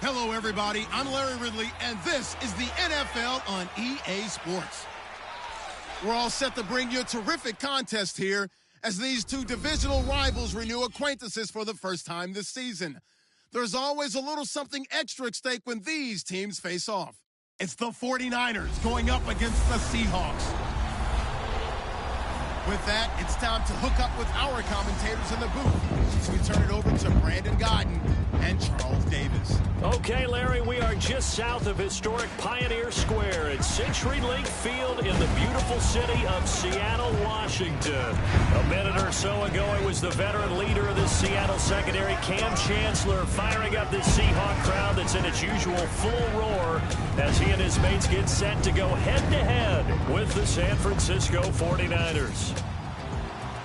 Hello, everybody. I'm Larry Ridley, and this is the NFL on EA Sports. We're all set to bring you a terrific contest here as these two divisional rivals renew acquaintances for the first time this season. There's always a little something extra at stake when these teams face off. It's the 49ers going up against the Seahawks. With that, it's time to hook up with our commentators in the booth. So we turn it over to Brandon Godden and Charles Davis. Okay, Larry, we are just south of historic Pioneer Square at Century Link Field in the beautiful city of Seattle, Washington. A minute or so ago, it was the veteran leader of this Seattle secondary, Cam Chancellor, firing up this Seahawk crowd that's in its usual full roar as he and his mates get set to go head-to-head with the San Francisco 49ers.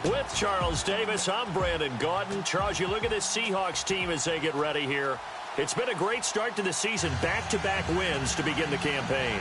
With Charles Davis, I'm Brandon Gaudin. Charles, you look at this Seahawks team as they get ready here. It's been a great start to the season, back-to-back wins to begin the campaign.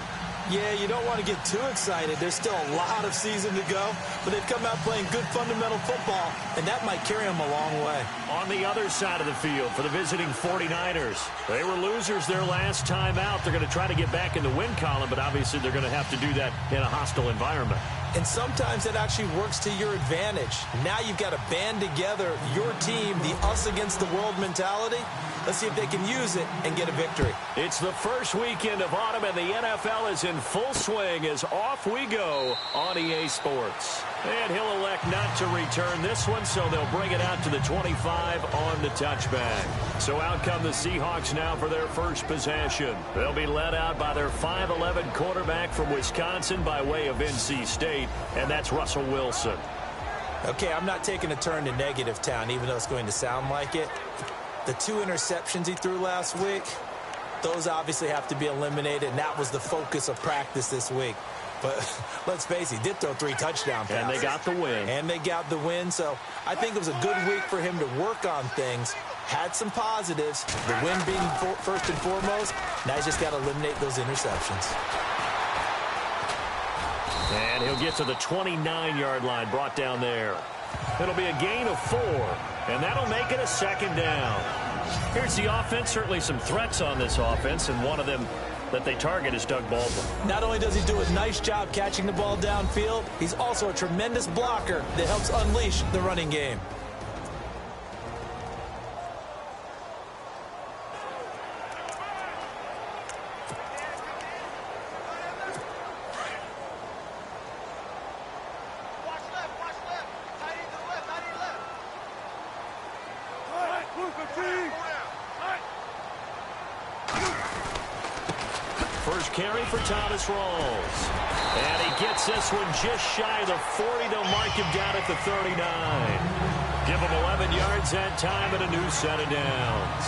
Yeah, you don't want to get too excited. There's still a lot of season to go, but they've come out playing good fundamental football, and that might carry them a long way. On the other side of the field for the visiting 49ers, they were losers their last time out. They're going to try to get back in the win column, but obviously they're going to have to do that in a hostile environment. And sometimes that actually works to your advantage. Now you've got to band together your team, the us against the world mentality. Let's see if they can use it and get a victory. It's the first weekend of autumn, and the NFL is in full swing as off we go on EA Sports. And he'll elect not to return this one, so they'll bring it out to the 25 on the touchback. So out come the Seahawks now for their first possession. They'll be led out by their 5'11 quarterback from Wisconsin by way of NC State, and that's Russell Wilson. Okay, I'm not taking a turn to negative town, even though it's going to sound like it. The 2 interceptions he threw last week, those obviously have to be eliminated, and that was the focus of practice this week. But let's face it, he did throw 3 touchdown passes. And they got the win. And they got the win, so I think it was a good week for him to work on things. Had some positives, the win being first and foremost. Now he's just got to eliminate those interceptions. And he'll get to the 29-yard line, brought down there. It'll be a gain of 4, and that'll make it a second down. Here's the offense. Certainly some threats on this offense, and one of them that they target is Doug Baldwin. Not only does he do a nice job catching the ball downfield, he's also a tremendous blocker that helps unleash the running game. First carry for Thomas Rawls. And he gets this one just shy of the 40. They'll mark him down at the 39. Give him 11 yards that time and a new set of downs.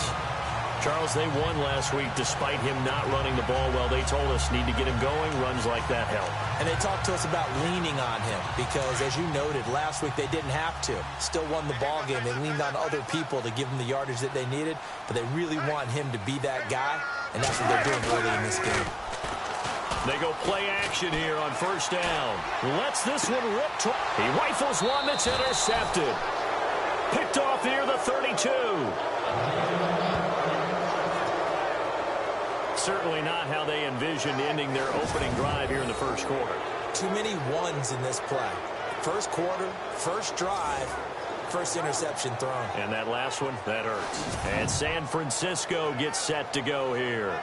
Charles, they won last week despite him not running the ball well. They told us need to get him going. Runs like that help. And they talked to us about leaning on him because, as you noted, last week they didn't have to. Still won the ball game. They leaned on other people to give them the yardage that they needed, but they really want him to be that guy, and that's what they're doing early in this game. They go play action here on first down. Lets this one rip. He rifles one that's intercepted. Picked off near the 32. Certainly not how they envisioned ending their opening drive here in the first quarter. Too many ones in this play. First quarter, first drive, first interception thrown. And that last one, that hurts. And San Francisco gets set to go here.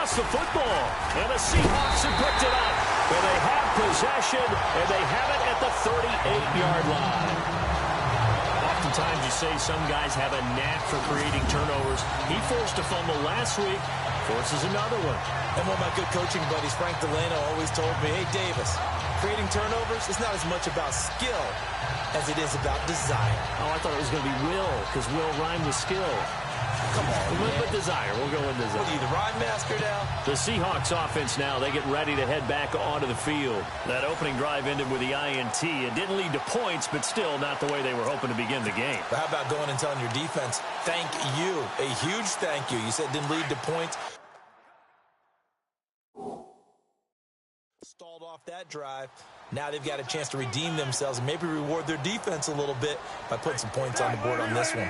The football, and the Seahawks have picked it up, and they have possession, and they have it at the 38-yard line. Oftentimes you say some guys have a knack for creating turnovers. He forced a fumble last week, forces another one. And one of my good coaching buddies, Frank Delano, always told me, hey, Davis, creating turnovers is not as much about skill as it is about desire. Oh, I thought it was going to be will, because will rhymed with skill. Come on, man. With desire. We'll go with desire. What are you, the rhyme master now? The Seahawks offense now, they get ready to head back onto the field. That opening drive ended with the INT. It didn't lead to points, but still not the way they were hoping to begin the game. But how about going and telling your defense, thank you, a huge thank you. You said it didn't lead to points. Stalled off that drive. Now they've got a chance to redeem themselves and maybe reward their defense a little bit by putting some points on the board on this one.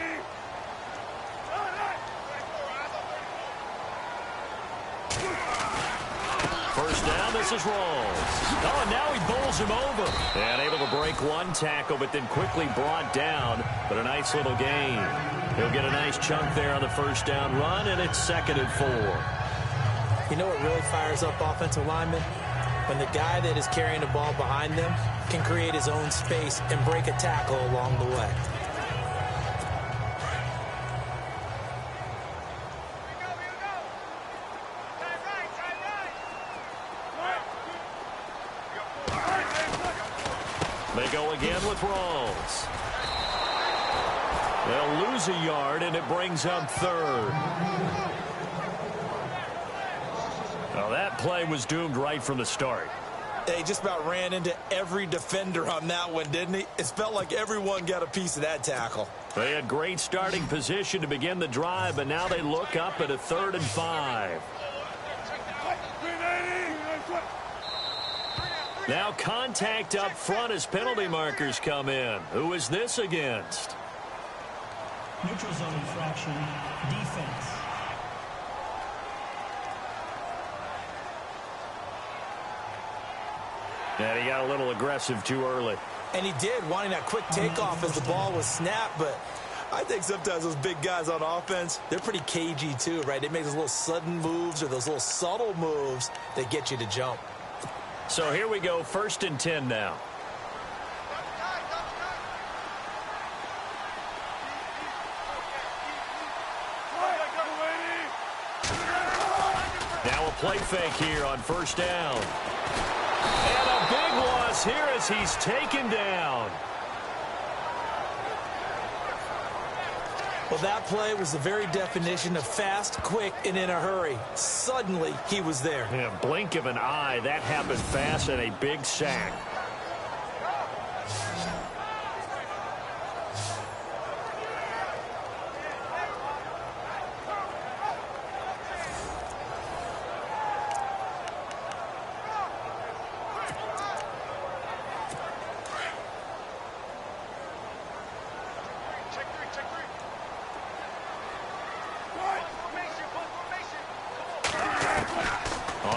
First down, this is Rawls. Oh, and now he bowls him over. And able to break one tackle, but then quickly brought down. But a nice little gain. He'll get a nice chunk there on the first down run, and it's 2nd and 4. You know what really fires up offensive linemen? When the guy that is carrying the ball behind them can create his own space and break a tackle along the way. They go again with Rawls. They'll lose a yard, and it brings up 3rd. Now that play was doomed right from the start. He just about ran into every defender on that one, didn't he? It felt like everyone got a piece of that tackle. They had great starting position to begin the drive, but now they look up at a 3rd and 5. Now contact up front as penalty markers come in. Who is this against? Neutral zone infraction, defense. And he got a little aggressive too early. And he did, wanting that quick takeoff as the ball was snapped, but I think sometimes those big guys on offense, they're pretty cagey too, right? They make those little sudden moves or those little subtle moves that get you to jump. So here we go, 1st and 10 now. Now a play fake here on 1st down. And a big loss here as he's taken down. Well, that play was the very definition of fast, quick, and in a hurry. Suddenly, he was there. Yeah, blink of an eye, that happened fast, and a big sack.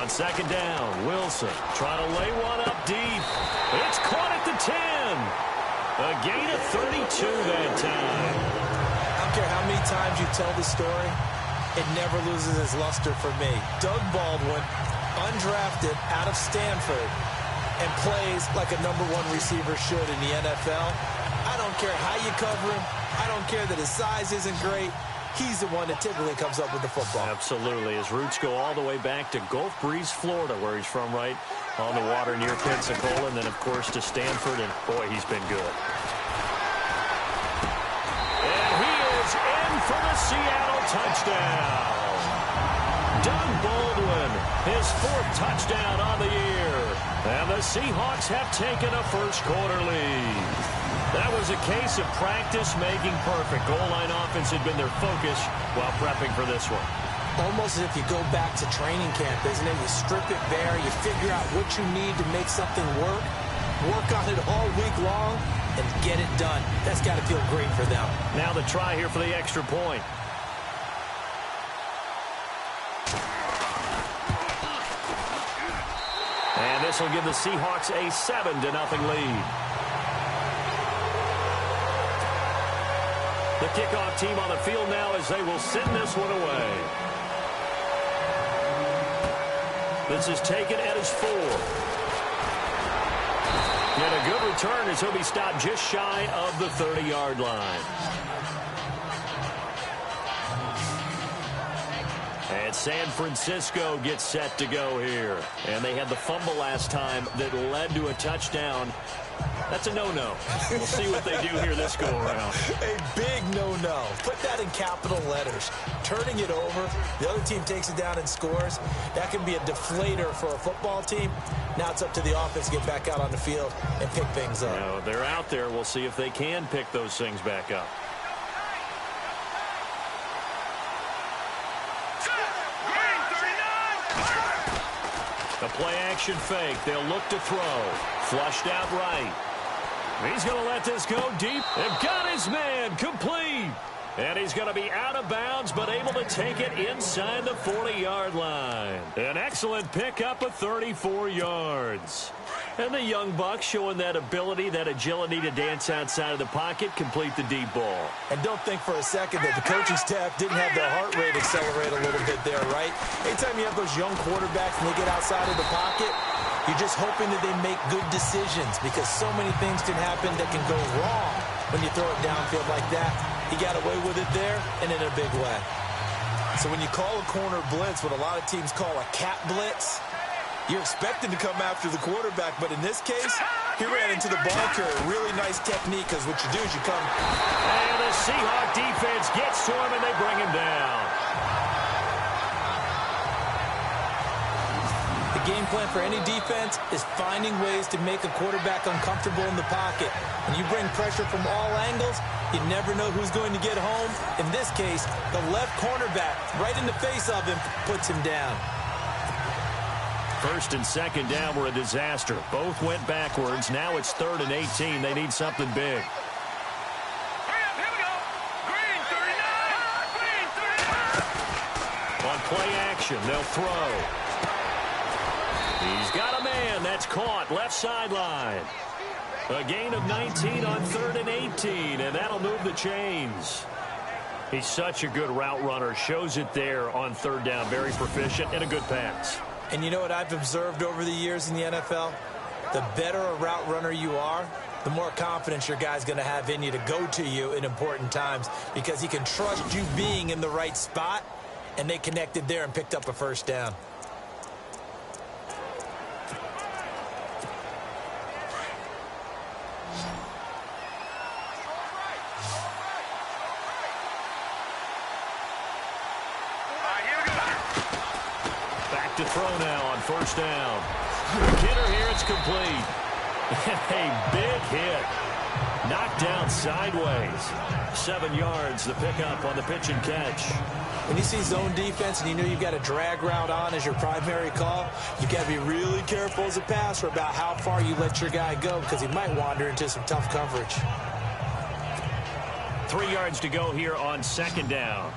On 2nd down, Wilson trying to lay one up deep. It's caught at the 10. A gain of 32 that time. I don't care how many times you tell the story, it never loses its luster for me. Doug Baldwin, undrafted out of Stanford, and plays like a #1 receiver should in the NFL. I don't care how you cover him. I don't care that his size isn't great. He's the one that typically comes up with the football. Absolutely. His roots go all the way back to Gulf Breeze, Florida, where he's from, right on the water near Pensacola, and then, of course, to Stanford, and, boy, he's been good. And he is in for the Seattle touchdown. Doug Baldwin, his 4th touchdown on the year. And the Seahawks have taken a first-quarter lead. That was a case of practice making perfect. Goal line offense had been their focus while prepping for this one. Almost as if you go back to training camp, isn't it? You strip it bare, you figure out what you need to make something work on it all week long, and get it done. That's got to feel great for them. Now the try here for the extra point. And this will give the Seahawks a 7-0 lead. The kickoff team on the field now as they will send this one away. This is taken at his 4. And a good return as he'll be stopped just shy of the 30-yard line. And San Francisco gets set to go here. And they had the fumble last time that led to a touchdown. That's a no-no. We'll see what they do here this go-around. A big no-no. Put that in capital letters. Turning it over, the other team takes it down and scores. That can be a deflator for a football team. Now it's up to the offense to get back out on the field and pick things up. Now, they're out there. We'll see if they can pick those things back up. The play-action fake. They'll look to throw. Flushed out right. He's going to let this go deep. And got his man complete. And he's going to be out of bounds, but able to take it inside the 40-yard line. An excellent pickup of 34 yards. And the young buck showing that ability, that agility to dance outside of the pocket, complete the deep ball. And don't think for a second that the coaching staff didn't have their heart rate accelerate a little bit there, right? Anytime you have those young quarterbacks and they get outside of the pocket, you're just hoping that they make good decisions because so many things can happen that can go wrong when you throw it downfield like that. He got away with it there and in a big way. So when you call a corner blitz, what a lot of teams call a cat blitz, you're expecting to come after the quarterback, but in this case, he ran into the ball carrier. Really nice technique, because what you do is you come. And the Seahawks defense gets to him, and they bring him down. The game plan for any defense is finding ways to make a quarterback uncomfortable in the pocket. When you bring pressure from all angles, you never know who's going to get home. In this case, the left cornerback, right in the face of him, puts him down. First and second down were a disaster. Both went backwards. Now it's 3rd and 18. They need something big. On play action, they'll throw. He's got a man. That's caught. Left sideline. A gain of 19 on 3rd and 18, and that'll move the chains. He's such a good route runner. Shows it there on 3rd down. Very proficient and a good pass. And you know what I've observed over the years in the NFL? The better a route runner you are, the more confidence your guy's going to have in you to go to you in important times because he can trust you being in the right spot, and they connected there and picked up a first down. To throw now on 1st down. Kidder here, it's complete. A big hit. Knocked down sideways. 7 yards, the pickup on the pitch and catch. When you see zone defense and you know you've got a drag route on as your primary call, you've got to be really careful as a passer about how far you let your guy go because he might wander into some tough coverage. 3 yards to go here on 2nd down.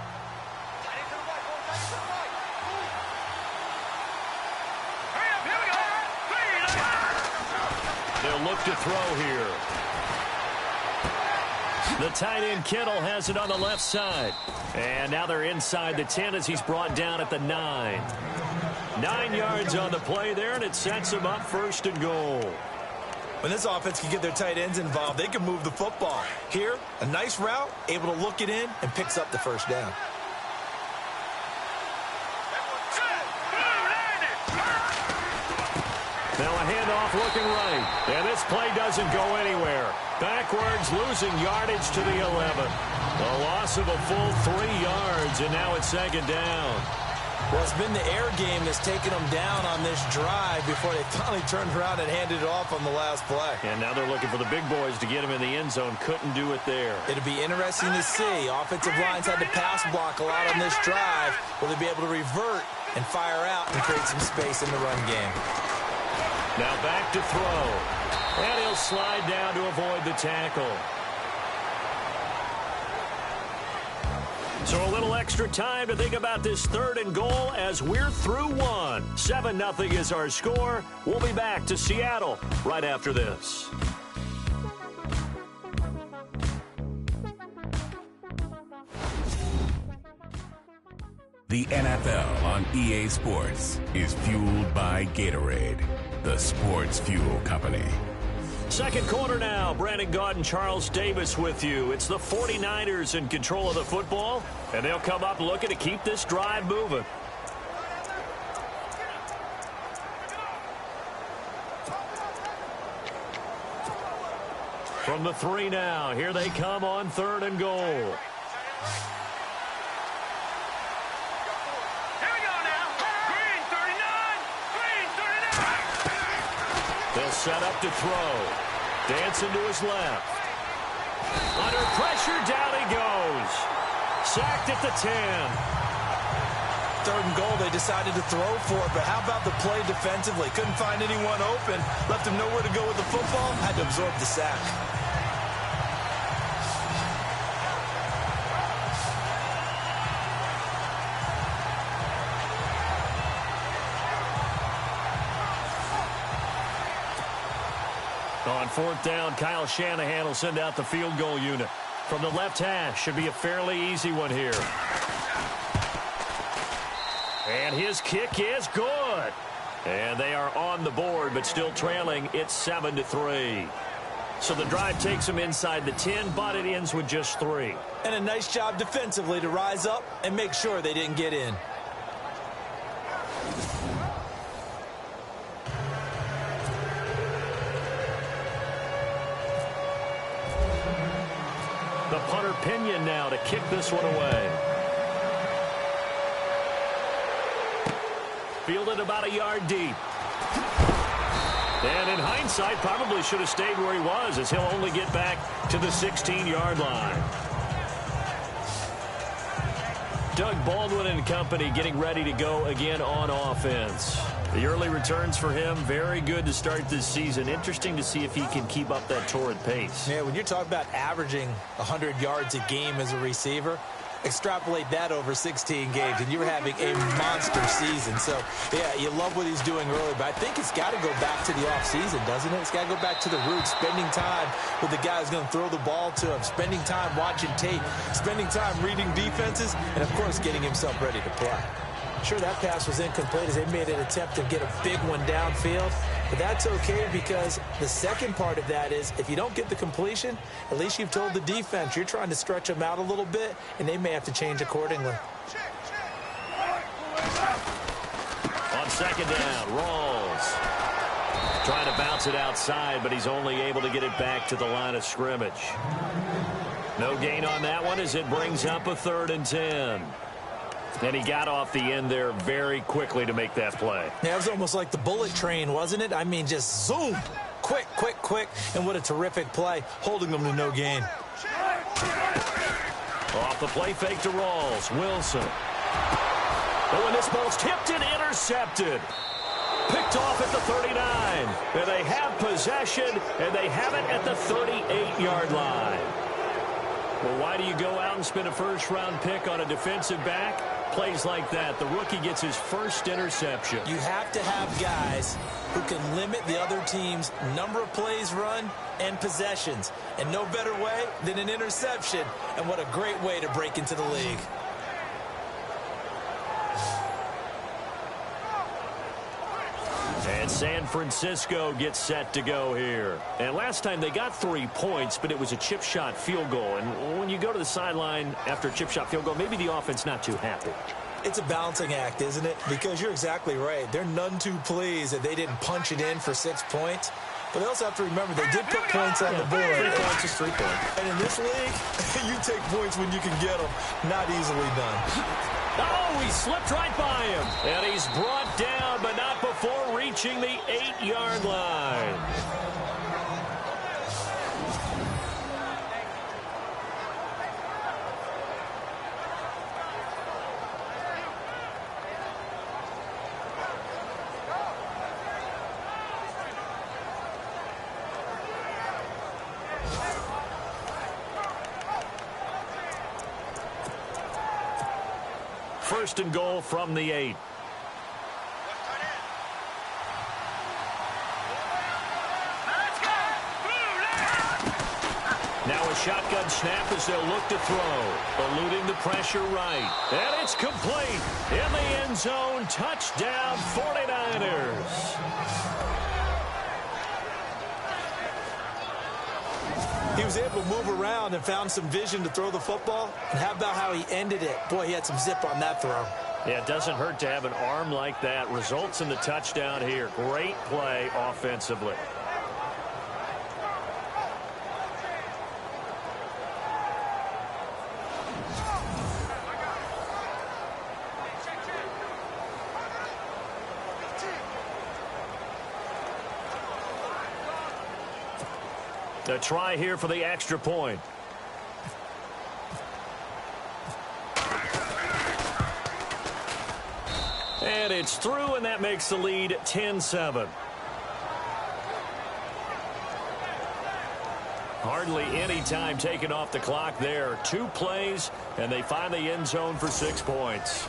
They'll look to throw here. The tight end Kittle has it on the left side. And now they're inside the 10 as he's brought down at the 9. 9 yards on the play there, and it sets him up 1st and goal. When this offense can get their tight ends involved, they can move the football. Here, a nice route, able to look it in, and picks up the 1st down. Now a handoff looking right. And this play doesn't go anywhere. Backwards, losing yardage to the 11. A loss of a full 3 yards, and now it's 2nd down. Well, it's been the air game that's taken them down on this drive before they finally turned around and handed it off on the last play. And now they're looking for the big boys to get him in the end zone. Couldn't do it there. It'll be interesting to see. Offensive lines had to pass block a lot on this drive. Will they be able to revert and fire out and create some space in the run game? Now back to throw. And he'll slide down to avoid the tackle. So a little extra time to think about this 3rd and goal as we're through 1. 7-0 is our score. We'll be back to Seattle right after this. The NFL on EA Sports is fueled by Gatorade, the sports fuel company. Second quarter now. Brandon Gaudin, Charles Davis with you. It's the 49ers in control of the football, and they'll come up looking to keep this drive moving. From the 3 now, here they come on 3rd and goal. Here we go now. Green 39. Green 39. They'll set up to throw. Dancing to his left. Under pressure, down he goes. Sacked at the 10. 3rd and goal, they decided to throw for it, but how about the play defensively? Couldn't find anyone open, left him nowhere to go with the football, had to absorb the sack. On 4th down, Kyle Shanahan will send out the field goal unit. From the left hash, should be a fairly easy one here. And his kick is good. And they are on the board, but still trailing. It's 7-3. So the drive takes them inside the 10, but it ends with just 3. And a nice job defensively to rise up and make sure they didn't get in. The punter Pinion now to kick this one away. Fielded about a yard deep. And in hindsight, probably should have stayed where he was, as he'll only get back to the 16-yard line. Doug Baldwin and company getting ready to go again on offense. The early returns for him, very good to start this season. Interesting to see if he can keep up that torrid pace. Yeah, when you're talking about averaging 100 yards a game as a receiver, extrapolate that over 16 games, and you're having a monster season. So, yeah, you love what he's doing early, but I think it's got to go back to the offseason, doesn't it? It's got to go back to the roots, spending time with the guy who's going to throw the ball to him, spending time watching tape, spending time reading defenses, and, of course, getting himself ready to play. Sure, that pass was incomplete as they made an attempt to get a big one downfield, but that's okay because the second part of that is if you don't get the completion, at least you've told the defense you're trying to stretch them out a little bit, and they may have to change accordingly. On 2nd down, Rawls trying to bounce it outside, but he's only able to get it back to the line of scrimmage. No gain on that one as it brings up a 3rd and 10. And he got off the end there very quickly to make that play. Yeah, it was almost like the bullet train, wasn't it? I mean, just zoom. Quick, quick, quick. And what a terrific play, holding them to no gain. Off the play fake to Rawls. Wilson. Oh, and this ball's tipped and intercepted. Picked off at the 39. And they have possession, and they have it at the 38-yard line. Well, why do you go out and spend a first-round pick on a defensive back? Plays like that, the rookie gets his first interception. You have to have guys who can limit the other team's number of plays run and possessions. And no better way than an interception. And what a great way to break into the league. And San Francisco gets set to go here. And last time they got 3 points, but it was a chip shot field goal. And when you go to the sideline after a chip shot field goal, maybe the offense not too happy. It's a balancing act, isn't it? Because you're exactly right. They're none too pleased that they didn't punch it in for 6 points. But they also have to remember they did put points on the board. 3 points is 3 points. And in this league, you take points when you can get them. Not easily done. Oh, he slipped right by him. And he's brought down, but not before reaching the 8-yard line. First and goal from the 8. Now a shotgun snap as they'll look to throw. Eluding the pressure right. And it's complete. In the end zone. Touchdown 49ers. He was able to move around and found some vision to throw the football. And how about how he ended it? Boy, he had some zip on that throw. Yeah, it doesn't hurt to have an arm like that. Results in the touchdown here. Great play offensively. A try here for the extra point. And it's through, and that makes the lead 10-7. Hardly any time taken off the clock there. 2 plays, and they find the end zone for 6 points.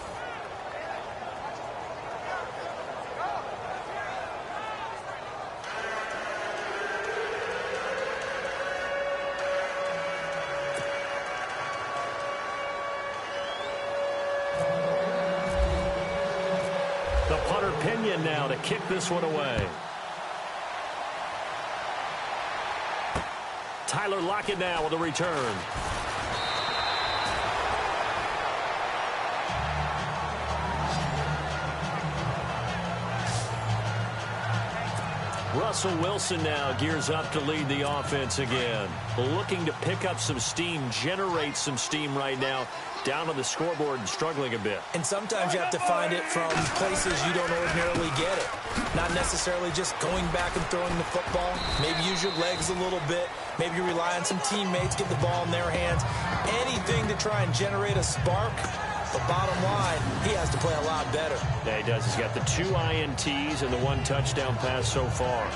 The punter Pinion now to kick this one away. Tyler Lockett now with a return. Russell Wilson now gears up to lead the offense again. Looking to pick up some steam, generate some steam right now. Down on the scoreboard and struggling a bit. And sometimes you have to find it from places you don't ordinarily get it. Not necessarily just going back and throwing the football. Maybe use your legs a little bit. Maybe you rely on some teammates, get the ball in their hands. Anything to try and generate a spark. But bottom line, he has to play a lot better. Yeah, he does. He's got the 2 INTs and the 1 touchdown pass so far.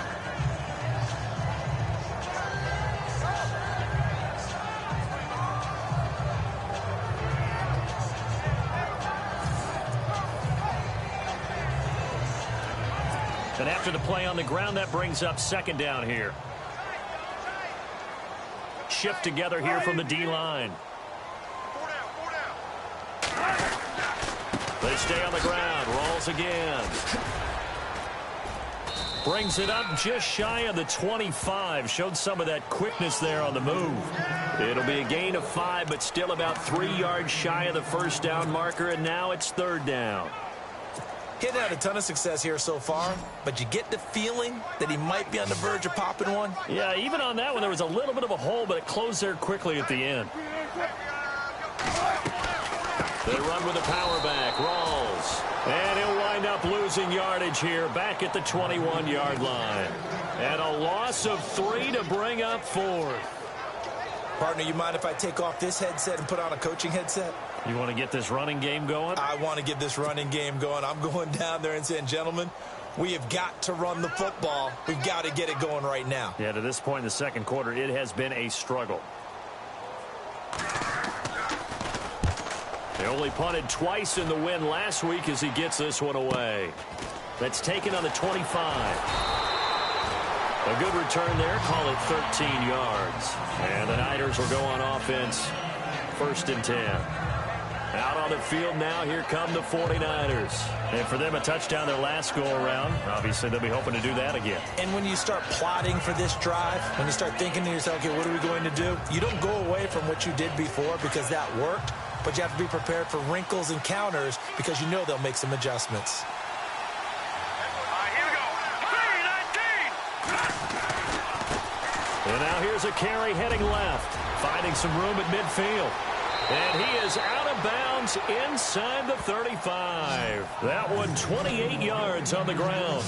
And after the play on the ground, that brings up 2nd down here. Shift together here from the D-line. They stay on the ground. Rolls again. Brings it up just shy of the 25. Showed some of that quickness there on the move. It'll be a gain of 5, but still about 3 yards shy of the 1st down marker, and now it's 3rd down. He hasn't had a ton of success here so far, but you get the feeling that he might be on the verge of popping one. Yeah, even on that one, there was a little bit of a hole, but it closed there quickly at the end. They run with a power back. Rawls. And he'll wind up losing yardage here back at the 21-yard line. And a loss of 3 to bring up 4th. Partner, you mind if I take off this headset and put on a coaching headset? You want to get this running game going? I want to get this running game going. I'm going down there and saying, gentlemen, we have got to run the football. We've got to get it going right now. Yeah, to this point in the 2nd quarter, it has been a struggle. They only punted twice in the win last week as he gets this one away. That's taken on the 25. A good return there. Call it 13 yards. And the Niners will go on offense. 1st and 10. Out on the field now, here come the 49ers. And for them, a touchdown their last go-around. Obviously, they'll be hoping to do that again. And when you start plotting for this drive, when you start thinking to yourself, okay, what are we going to do? You don't go away from what you did before because that worked, but you have to be prepared for wrinkles and counters because you know they'll make some adjustments. And now here's a carry heading left, finding some room at midfield. And he is out of bounds inside the 35. That one 28 yards on the ground.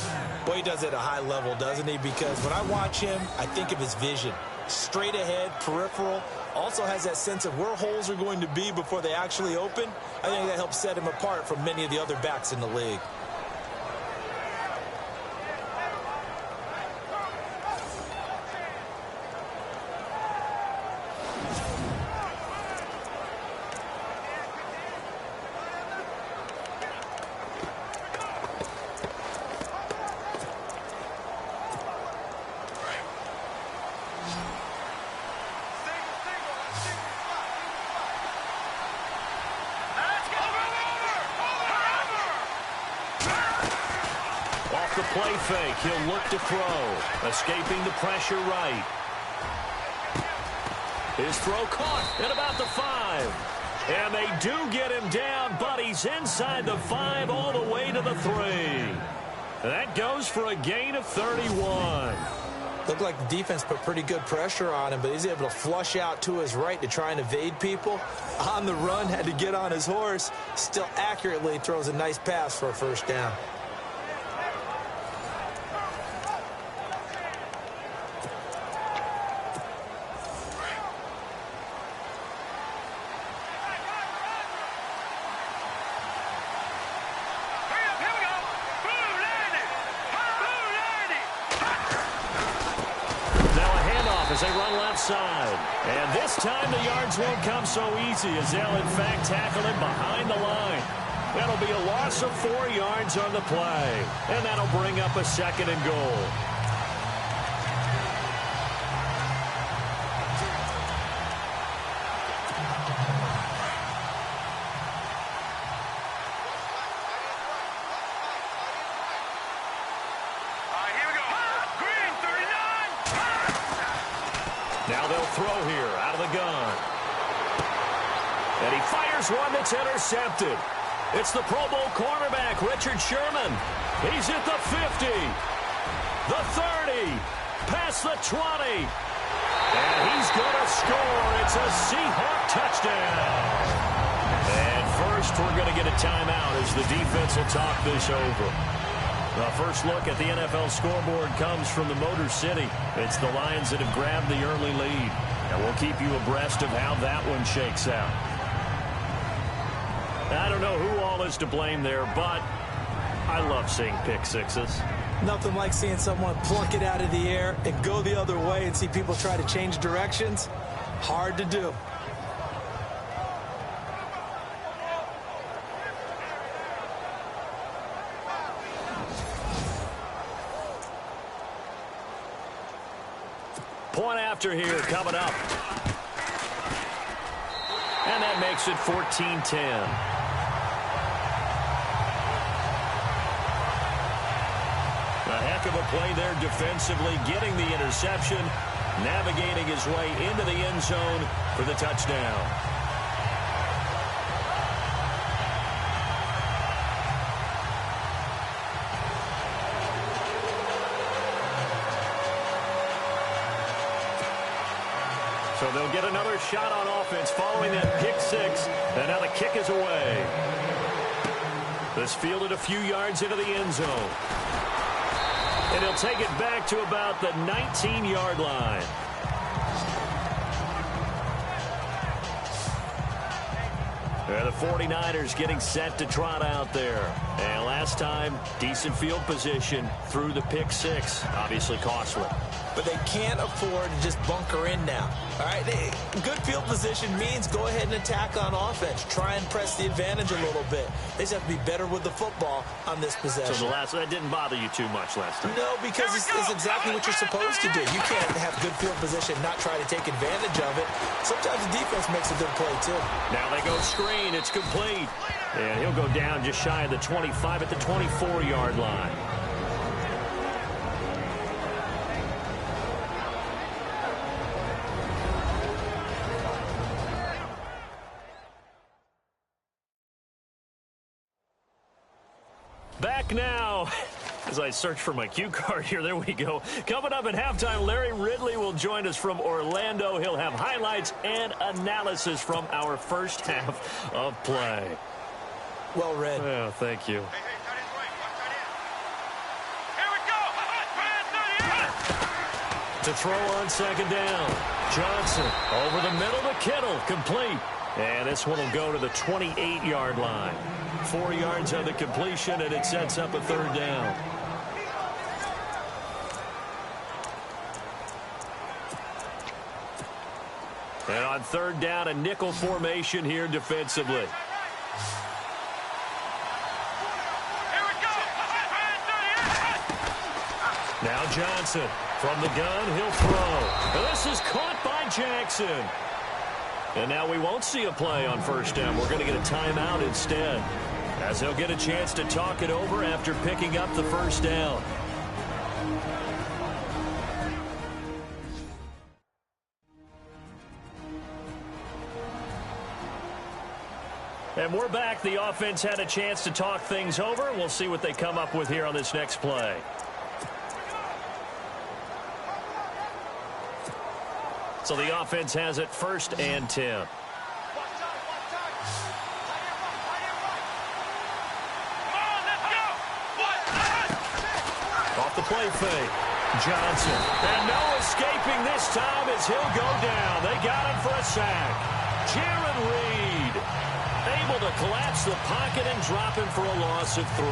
Boy, he does it at a high level, doesn't he? Because when I watch him, I think of his vision. Straight ahead, peripheral. Also has that sense of where holes are going to be before they actually open. I think that helps set him apart from many of the other backs in the league. The play fake. He'll look to throw. Escaping the pressure right. His throw caught at about the 5. And they do get him down, but he's inside the 5 all the way to the 3. That goes for a gain of 31. Looked like the defense put pretty good pressure on him, but he's able to flush out to his right to try and evade people. On the run, had to get on his horse. Still accurately throws a nice pass for a 1st down. they run left side. And this time the yards won't come so easy as they'll, in fact, tackle him behind the line. That'll be a loss of 4 yards on the play. And that'll bring up a 2nd and goal. Now they'll throw here out of the gun. And he fires one that's intercepted. It's the Pro Bowl cornerback, Richard Sherman. He's at the 50, the 30, past the 20. And he's going to score. It's a Seahawk touchdown. And first, we're going to get a timeout as the defense will talk this over. The first look at the NFL scoreboard comes from the Motor City. It's the Lions that have grabbed the early lead. And we'll keep you abreast of how that one shakes out. I don't know who all is to blame there, but I love seeing pick sixes. Nothing like seeing someone pluck it out of the air and go the other way and see people try to change directions. Hard to do. Point after here coming up. And that makes it 14-10. A heck of a play there defensively, getting the interception, navigating his way into the end zone for the touchdown. So they'll get another shot on offense following that pick six, and now the kick is away. This fielded a few yards into the end zone. And he'll take it back to about the 19-yard line. The 49ers getting set to trot out there. And last time, decent field position through the pick six. Obviously costly. But they can't afford to just bunker in now. All right, good field position means go ahead and attack on offense. Try and press the advantage a little bit. They just have to be better with the football on this possession. So that didn't bother you too much last time? No, because it's exactly what you're supposed to do. You can't have good field position, not try to take advantage of it. Sometimes the defense makes a good play, too. Now they go screen. It's complete. And he'll go down just shy of the 25 at the 24-yard line. Back now, as I search for my cue card here, there we go. Coming up at halftime, Larry Ridley will join us from Orlando. He'll have highlights and analysis from our first half of play. Well read. Oh, thank you. To throw on second down. Johnson over the middle to Kittle, complete. And this one will go to the 28-yard line. 4 yards on the completion, and it sets up a third down. And on third down, a nickel formation here defensively. Now Johnson from the gun, he'll throw. And this is caught by Jackson. And now we won't see a play on first down. We're going to get a timeout instead, as they'll get a chance to talk it over after picking up the first down. And we're back. The offense had a chance to talk things over. We'll see what they come up with here on this next play. So the offense has it 1st and 10. Off the play fake. Johnson. And no escaping this time as he'll go down. They got him for a sack. Jaron Reed able to collapse the pocket and drop him for a loss of 3.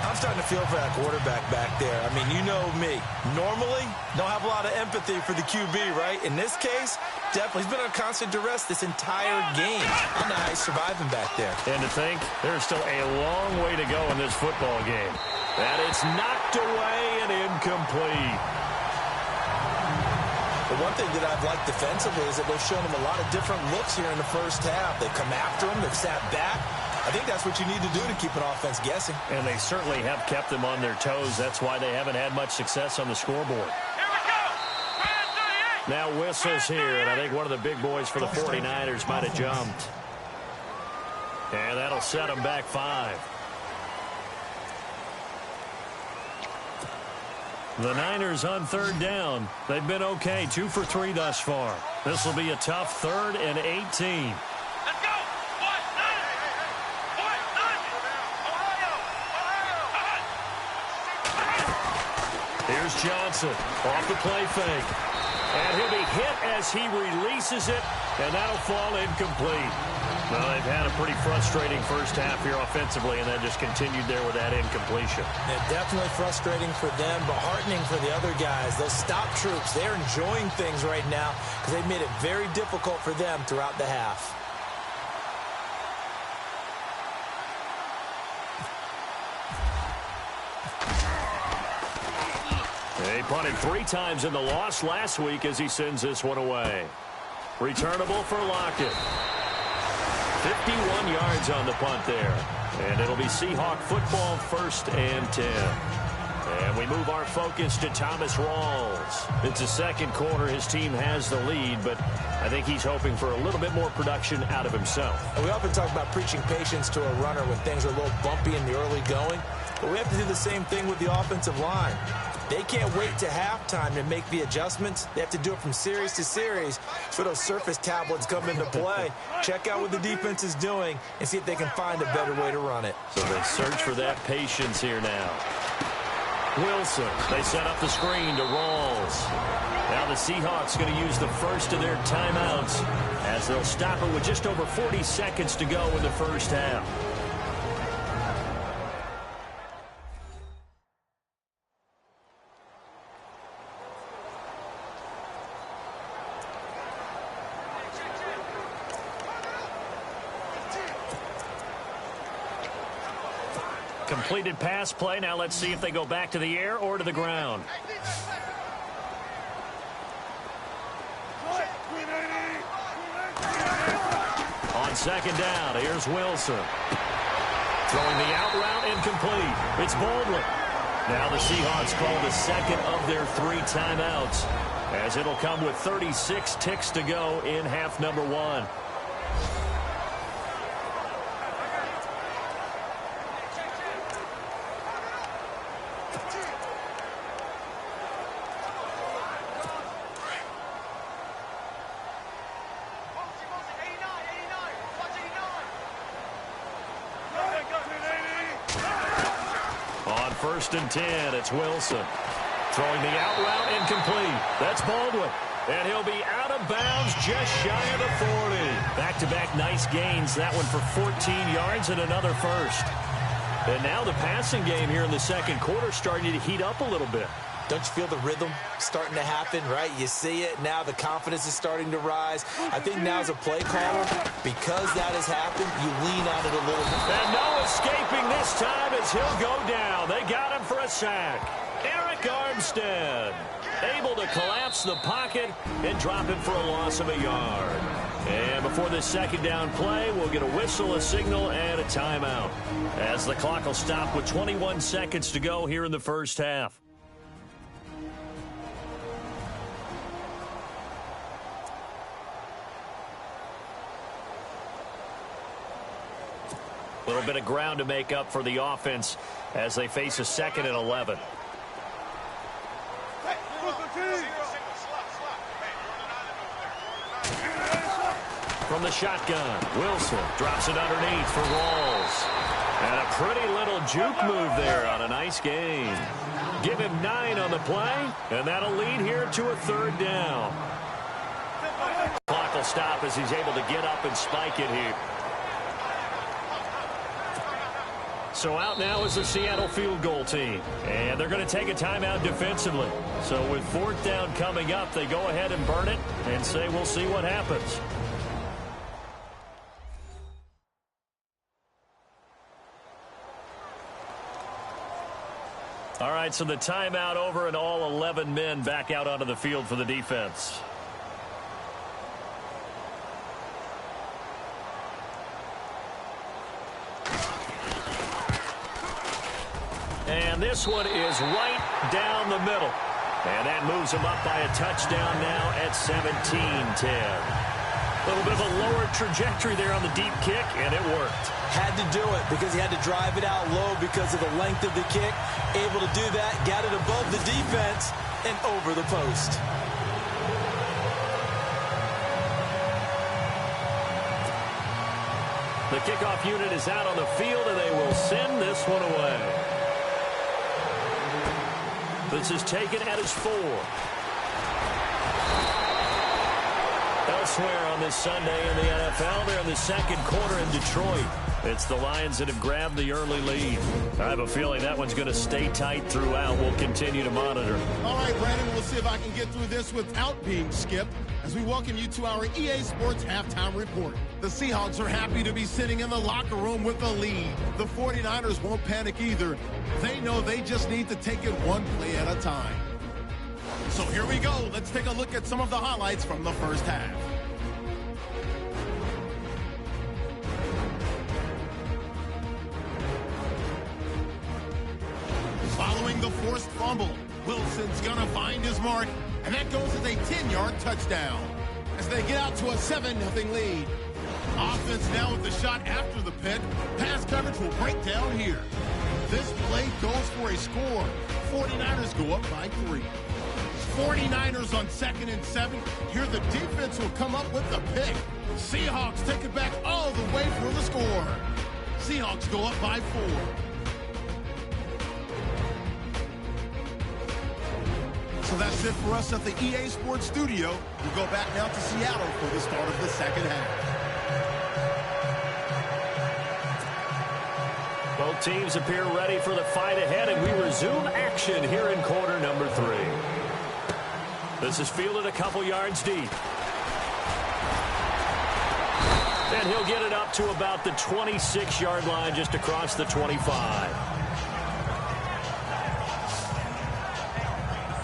I'm starting to feel for that quarterback back there. I mean, you know me. Normally, don't have a lot of empathy for the QB, right? In this case, definitely. He's been under constant duress this entire game. I don't know how he's surviving back there. And to think, there's still a long way to go in this football game. And it's knocked away and incomplete. The one thing that I've liked defensively is that they've shown him a lot of different looks here in the first half. They've come after him. They've sat back. I think that's what you need to do to keep an offense guessing. And they certainly have kept them on their toes. That's why they haven't had much success on the scoreboard. Here we go. Now whistles here, and I think one of the big boys for the 49ers might have jumped. And that'll set them back 5. The Niners on 3rd down. They've been okay, 2 for 3 thus far. This will be a tough 3rd and 18. Let's go. Here's Johnson off the play fake. And he'll be hit as he releases it, and that'll fall incomplete. Well, they've had a pretty frustrating first half here offensively, and then just continued there with that incompletion. Yeah, definitely frustrating for them, but heartening for the other guys. Those stop troops, they're enjoying things right now because they've made it very difficult for them throughout the half. He punted 3 times in the loss last week as he sends this one away. Returnable for Lockett. 51 yards on the punt there. And it'll be Seahawk football, 1st and 10. And we move our focus to Thomas Rawls. It's the second quarter. His team has the lead, but I think he's hoping for a little bit more production out of himself. We often talk about preaching patience to a runner when things are a little bumpy in the early going, but we have to do the same thing with the offensive line. They can't wait to halftime to make the adjustments. They have to do it from series to series. So those surface tablets come into play. Check out what the defense is doing and see if they can find a better way to run it. So they search for that patience here now. Wilson, they set up the screen to Rawls. Now the Seahawks going to use the first of their timeouts as they'll stop it with just over 40 seconds to go in the first half. Completed pass play. Now let's see if they go back to the air or to the ground. On 2nd down, here's Wilson. Throwing the out route, incomplete. It's Baldwin. Now the Seahawks call the second of their 3 timeouts, as it'll come with 36 ticks to go in half number 1. On 1st and 10, it's Wilson. Throwing the out route, incomplete. That's Baldwin. And he'll be out of bounds just shy of the 40. Back-to-back nice gains. That one for 14 yards and another first. And now the passing game here in the second quarter starting to heat up a little bit. Don't you feel the rhythm starting to happen, right? You see it. Now the confidence is starting to rise. I think now as a play caller, because that has happened, you lean on it a little bit. And no escaping this time as he'll go down. They got him for a sack. Eric Armstead able to collapse the pocket and drop him for a loss of a yard. And before this 2nd down play, we'll get a whistle, a signal, and a timeout, as the clock will stop with 21 seconds to go here in the first half. A little bit of ground to make up for the offense as they face a 2nd and 11. From the shotgun, Wilson drops it underneath for Rawls. And a pretty little juke move there on a nice gain. Give him 9 on the play, and that'll lead here to a 3rd down. Clock will stop as he's able to get up and spike it here. So out now is the Seattle field goal team. And they're going to take a timeout defensively. So with 4th down coming up, they go ahead and burn it and say we'll see what happens. All right, so the timeout over and all 11 men back out onto the field for the defense. And this one is right down the middle. And that moves him up by a touchdown now at 17-10. A little bit of a lower trajectory there on the deep kick, and it worked. Had to do it because he had to drive it out low because of the length of the kick. Able to do that, got it above the defense, and over the post. The kickoff unit is out on the field, and they will send this one away. This is taken at his 4. Elsewhere on this Sunday in the NFL, they're in the second quarter in Detroit. It's the Lions that have grabbed the early lead. I have a feeling that one's going to stay tight throughout. We'll continue to monitor. All right, Brandon, we'll see if I can get through this without being skipped as we welcome you to our EA Sports Halftime Report. The Seahawks are happy to be sitting in the locker room with the lead. The 49ers won't panic either. They know they just need to take it one play at a time. So here we go. Let's take a look at some of the highlights from the first half. Following the forced fumble, Wilson's gonna find his mark, and that goes as a 10-yard touchdown. As they get out to a 7-0 lead. Offense now with the shot after the pick. Pass coverage will break down here. This play goes for a score. 49ers go up by 3. 49ers on 2nd and 7. Here the defense will come up with the pick. Seahawks take it back all the way for the score. Seahawks go up by 4. So that's it for us at the EA Sports Studio. We'll go back now to Seattle for the start of the second half. Both teams appear ready for the fight ahead, and we resume action here in quarter number 3. This is fielded a couple yards deep. And he'll get it up to about the 26-yard line, just across the 25.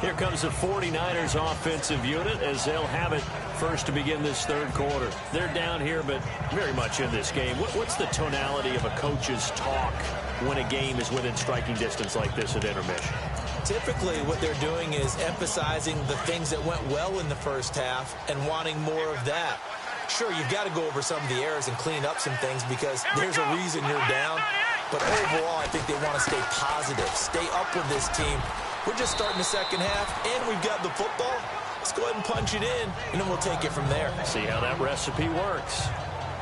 Here comes the 49ers offensive unit as they'll have it first to begin this third quarter. They're down here, but very much in this game. What's the tonality of a coach's talk when a game is within striking distance like this at intermission? Typically, what they're doing is emphasizing the things that went well in the first half and wanting more of that. Sure, you've got to go over some of the errors and clean up some things because there's a reason you're down. But overall, I think they want to stay positive, stay up with this team. We're just starting the second half, and we've got the football. Let's go ahead and punch it in, and then we'll take it from there. See how that recipe works.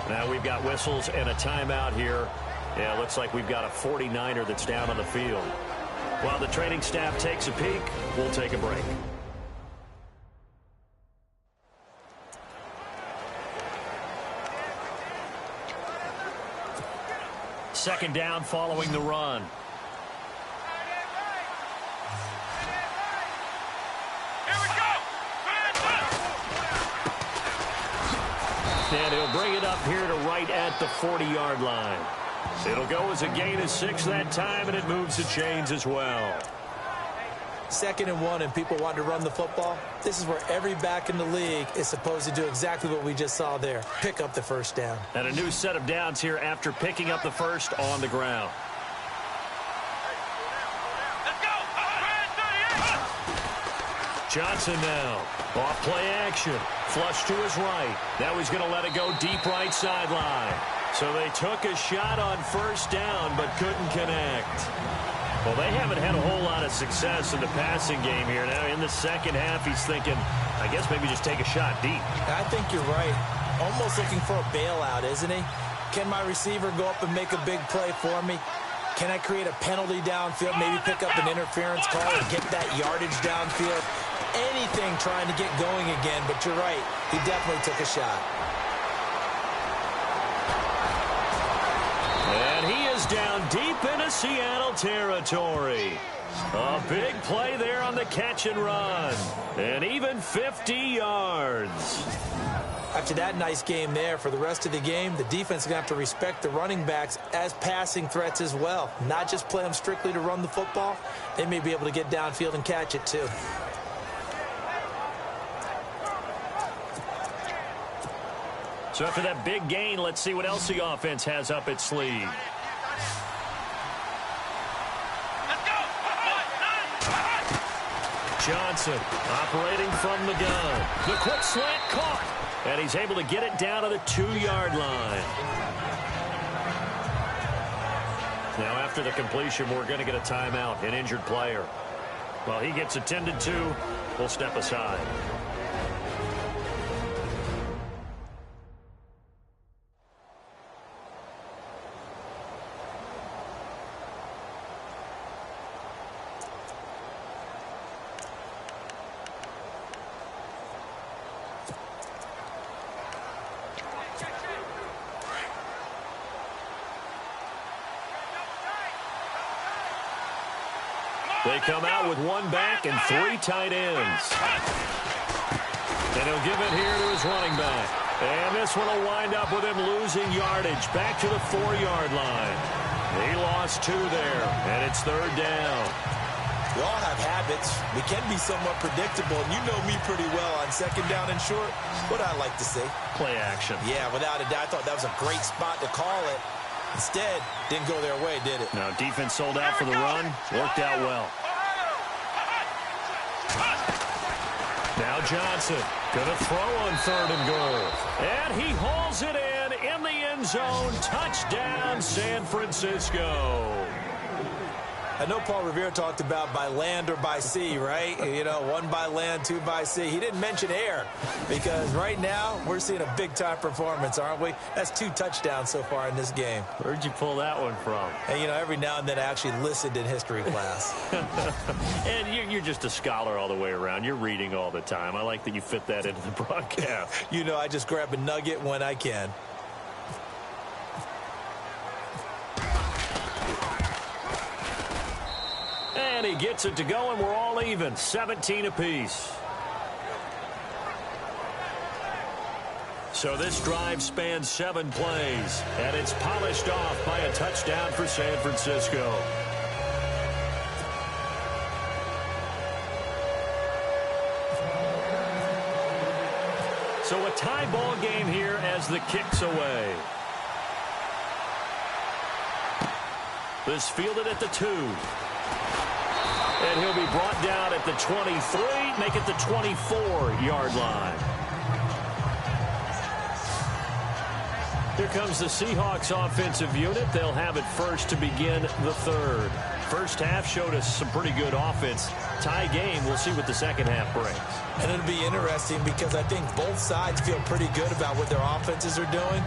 Now we've got whistles and a timeout here. Yeah, it looks like we've got a 49er that's down on the field. While the training staff takes a peek, we'll take a break. Second down following the run. And he'll bring it up here to right at the 40-yard line. It'll go as a gain of 6 that time, and it moves the chains as well. 2nd and 1, and people want to run the football. This is where every back in the league is supposed to do exactly what we just saw there. Pick up the first down. And a new set of downs here after picking up the first on the ground. Let's go. Johnson now. Off play action. Flush to his right. Now he's going to let it go deep right sideline. So they took a shot on first down but couldn't connect. Well, they haven't had a whole lot of success in the passing game here. Now in the second half, he's thinking, I guess maybe just take a shot deep. I think you're right. Almost looking for a bailout, isn't he? Can my receiver go up and make a big play for me? Can I create a penalty downfield, maybe pick up an interference call and get that yardage downfield? Anything trying to get going again, but you're right. He definitely took a shot. And he is is down deep into Seattle territory. A big play there on the catch and run. And even 50 yards. After that nice game there, for the rest of the game, the defense is going to have to respect the running backs as passing threats as well. Not just play them strictly to run the football. They may be able to get downfield and catch it too. So after that big gain, let's see what else the offense has up its sleeve. Johnson operating from the gun. The quick slant caught. And he's able to get it down to the 2-yard line. Now after the completion, we're going to get a timeout, an injured player. While he gets attended to, we'll step aside. They come out with one back and 3 tight ends. And he'll give it here to his running back. And this one will wind up with him losing yardage back to the 4-yard line. He lost 2 there, and it's 3rd down. We all have habits. We can be somewhat predictable, and you know me pretty well on 2nd down and short. What I like to say? Play action. Yeah, without a doubt. I thought that was a great spot to call it. Instead, didn't go their way, did it? Now, defense sold out for the run. Worked out well. Now Johnson going to throw on 3rd and goal. And he hauls it in the end zone. Touchdown, San Francisco. I know Paul Revere talked about by land or by sea, right? You know, 1 by land, 2 by sea. He didn't mention air because right now we're seeing a big-time performance, aren't we? That's 2 touchdowns so far in this game. Where'd you pull that one from? And, you know, every now and then I actually listened in history class. And you're just a scholar all the way around. You're reading all the time. I like that you fit that into the broadcast. You know, I just grab a nugget when I can. And he gets it to go, and we're all even, 17 apiece. So this drive spans 7 plays, and it's polished off by a touchdown for San Francisco. So a tie ball game here as the kick's away. This fielded at the 2. And he'll be brought down at the 23, make it the 24-yard line. Here comes the Seahawks offensive unit. They'll have it first to begin the 3rd. First half showed us some pretty good offense. Tie game, we'll see what the second half brings. And it'll be interesting because I think both sides feel pretty good about what their offenses are doing.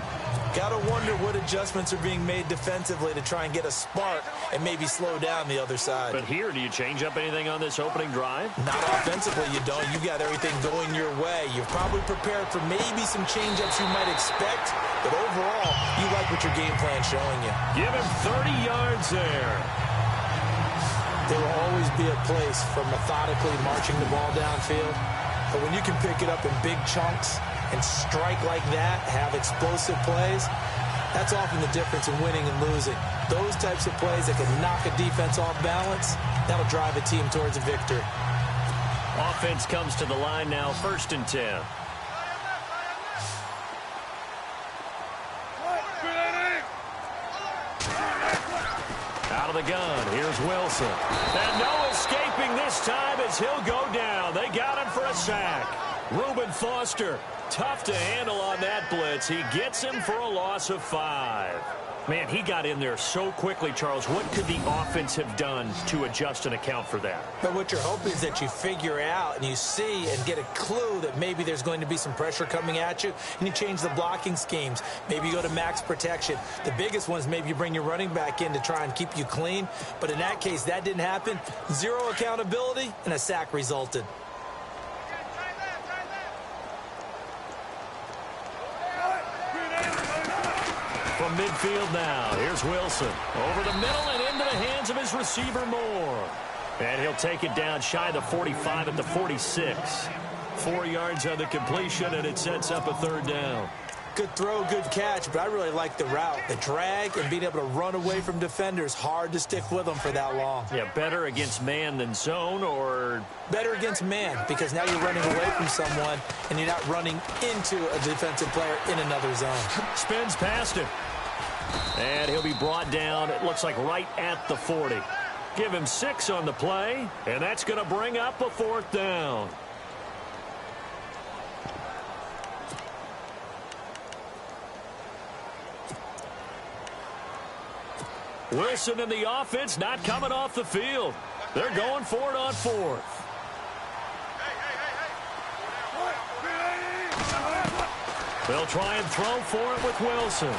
Got to wonder what adjustments are being made defensively to try and get a spark and maybe slow down the other side. But here, do you change up anything on this opening drive? Not offensively, you don't. You got everything going your way. You've probably prepared for maybe some change-ups you might expect, but overall, you like what your game plan's showing you. Give him 30 yards there. There will always be a place for methodically marching the ball downfield, but when you can pick it up in big chunks and strike like that, have explosive plays, that's often the difference in winning and losing. Those types of plays that can knock a defense off balance, that'll drive a team towards a victory. Offense comes to the line now, 1st and 10. Out of the gun, here's Wilson. And no escaping this time as he'll go down. They got him for a sack. Reuben Foster, tough to handle on that blitz. He gets him for a loss of 5. Man, he got in there so quickly, Charles. What could the offense have done to adjust and account for that? But what you're hoping is that you figure out and you see and get a clue that maybe there's going to be some pressure coming at you, and you change the blocking schemes. Maybe you go to max protection. The biggest one is maybe you bring your running back in to try and keep you clean. But in that case, that didn't happen. 0 accountability, and a sack resulted. From from midfield now. Here's Wilson. Over the middle and into the hands of his receiver, Moore. And he'll take it down shy of the 45 at the 46. 4 yards on the completion, and it sets up a third down. Good throw, good catch, but I really like the route. The drag and being able to run away from defenders. Hard to stick with them for that long. Yeah, better against man than zone, or? Better against man, because now you're running away from someone and you're not running into a defensive player in another zone. Spins past him. And he'll be brought down, it looks like right at the 40. Give him 6 on the play, and that's going to bring up a 4th down. Wilson and the offense not coming off the field. They're going for it on 4th. They'll try and throw for it with Wilson.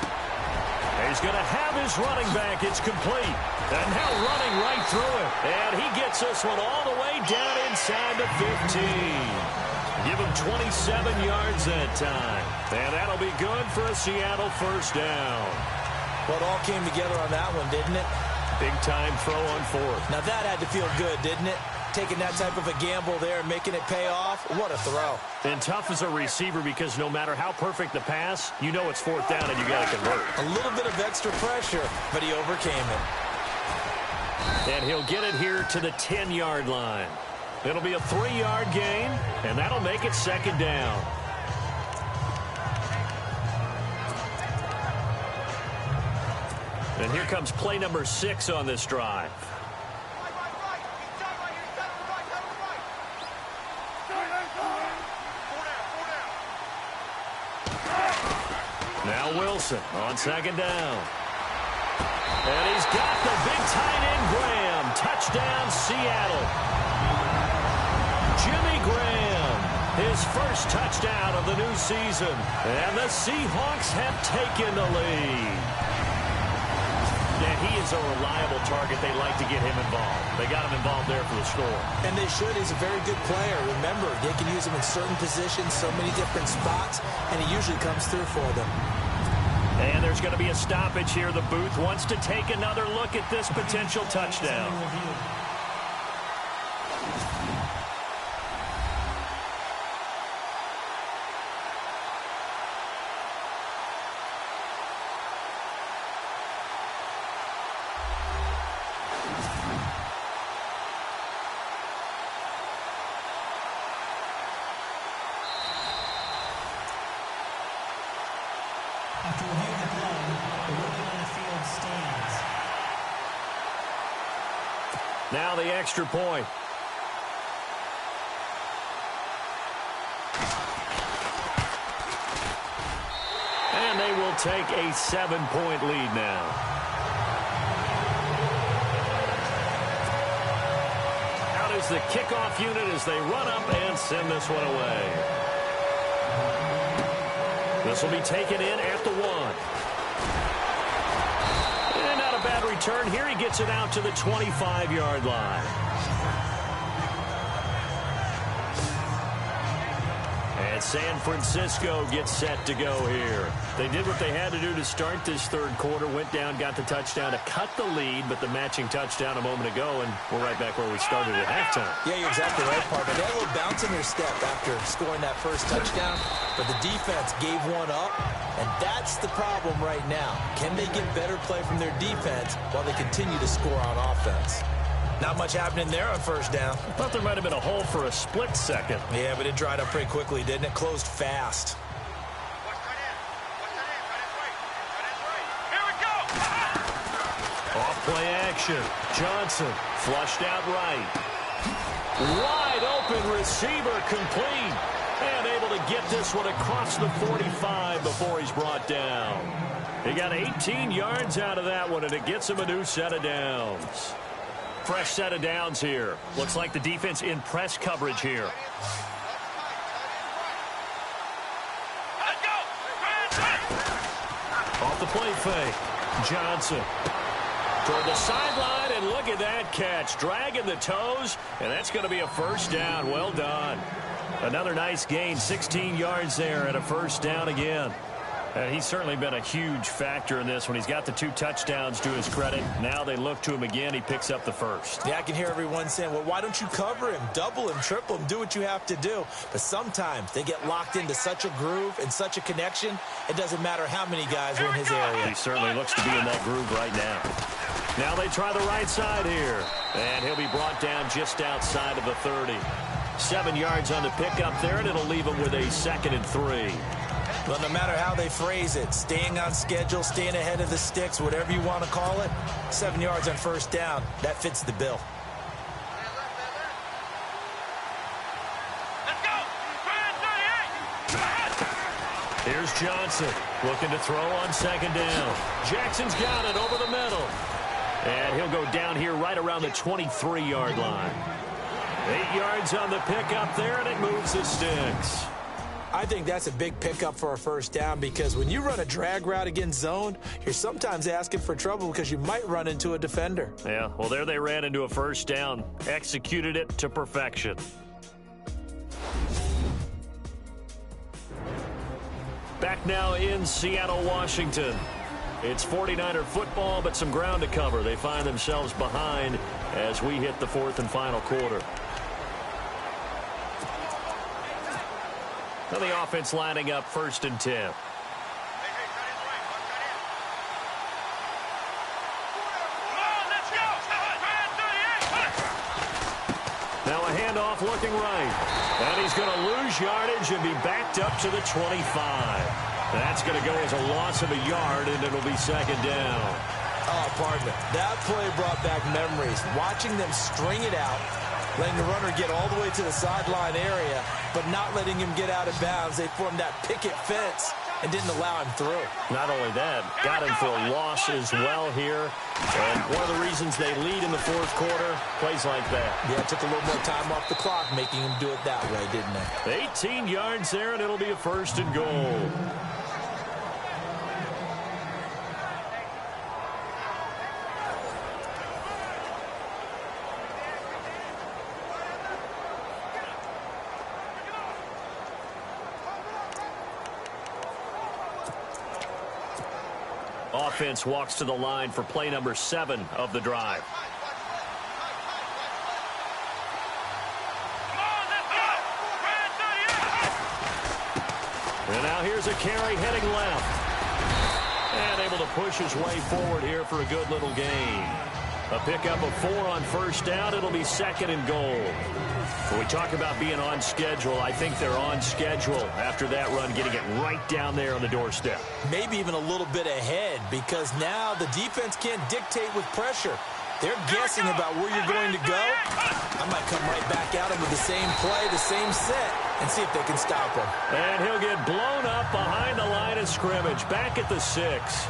He's going to have his running back. It's complete. And now running right through it. And he gets this one all the way down inside the 15. Give him 27 yards that time. And that'll be good for a Seattle first down. Well, it all came together on that one, didn't it? Big-time throw on 4th. Now, that had to feel good, didn't it? Taking that type of a gamble there and making it pay off. What a throw. And tough as a receiver because no matter how perfect the pass, you know it's 4th down and you got to convert. A little bit of extra pressure, but he overcame it. And he'll get it here to the 10-yard line. It'll be a 3-yard gain, and that'll make it 2nd down. And here comes play number 6 on this drive. Now Wilson on 2nd down. And he's got the big tight end Graham. Touchdown, Seattle. Jimmy Graham, his first touchdown of the new season. And the Seahawks have taken the lead. Yeah, he is a reliable target. They like to get him involved. They got him involved there for the score. And they should. He's a very good player. Remember, they can use him in certain positions, so many different spots, and he usually comes through for them. And there's going to be a stoppage here. The booth wants to take another look at this potential touchdown. After reviewing the play, the ruling on the field stands. Now the extra point. And they will take a 7-point lead now. Out is the kickoff unit as they run up and send this one away. This will be taken in at the 1. And not a bad return here. He gets it out to the 25-yard line. And San Francisco gets set to go here. They did what they had to do to start this third quarter. Went down, got the touchdown to cut the lead, but the matching touchdown a moment ago, and we're right back where we started at halftime. Yeah, you're exactly right, Parker. They had a little bounce in their step after scoring that first touchdown, but the defense gave one up, and that's the problem right now. Can they get better play from their defense while they continue to score on offense? Not much happening there on first down. I thought there might have been a hole for a split second. Yeah, but it dried up pretty quickly, didn't it? Closed fast. Off play action. Johnson flushed out right. Wide open receiver complete. And able to get this one across the 45 before he's brought down. He got 18 yards out of that one, and it gets him a new set of downs. Fresh set of downs here. Looks like the defense in press coverage here. Off the play fake. Johnson toward the sideline, and look at that catch. Dragging the toes, and that's going to be a first down. Well done. Another nice gain, 16 yards there, and a first down again. And he's certainly been a huge factor in this when he's got the 2 touchdowns to his credit. Now they look to him again. He picks up the first. Yeah, I can hear everyone saying, well, why don't you cover him, double him, triple him, do what you have to do. But sometimes they get locked into such a groove and such a connection, it doesn't matter how many guys are in his area. He certainly looks to be in that groove right now. Now they try the right side here. And he'll be brought down just outside of the 30. 7 yards on the pickup there, and it'll leave him with a 2nd and 3. Well, no matter how they phrase it, staying on schedule, staying ahead of the sticks, whatever you want to call it, 7 yards on first down, that fits the bill. Let's go. Here's Johnson looking to throw on 2nd down. Jackson's got it over the middle. And he'll go down here right around the 23-yard line. 8 yards on the pickup there, and it moves the sticks. I think that's a big pickup for a first down because when you run a drag route against zone, you're sometimes asking for trouble because you might run into a defender. Yeah, well, there they ran into a first down. Executed it to perfection. Back now in Seattle, Washington. It's 49er football, but some ground to cover. They find themselves behind as we hit the 4th and final quarter. Now the offense lining up 1st and 10. Now a handoff looking right. And he's going to lose yardage and be backed up to the 25. That's going to go as a loss of a yard, and it'll be 2nd down. Oh, pardon me. That play brought back memories. Watching them string it out, letting the runner get all the way to the sideline area, but not letting him get out of bounds. They formed that picket fence and didn't allow him through. Not only that, got him for a loss as well here. And one of the reasons they lead in the 4th quarter, plays like that. Yeah, it took a little more time off the clock, making him do it that way, didn't it? 18 yards there, and it'll be a 1st and goal. Offense walks to the line for play number 7 of the drive. And now here's a carry heading left. And able to push his way forward here for a good little gain. A pickup of 4 on first down. It'll be 2nd and goal. When we talk about being on schedule, I think they're on schedule after that run, getting it right down there on the doorstep. Maybe even a little bit ahead because now the defense can't dictate with pressure. They're guessing about where you're going to go. I might come right back at him with the same play, the same set, and see if they can stop him. And he'll get blown up behind the line of scrimmage, back at the 6.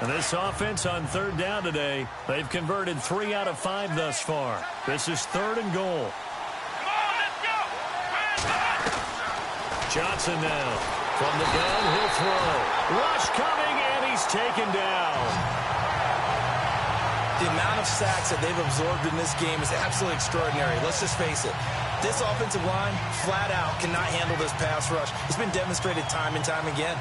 And this offense on 3rd down today, they've converted 3 out of 5 thus far. This is 3rd and goal. Johnson now from the gun, he'll throw. Rush coming, and he's taken down. The amount of sacks that they've absorbed in this game is absolutely extraordinary. Let's just face it. This offensive line, flat out, cannot handle this pass rush. It's been demonstrated time and time again.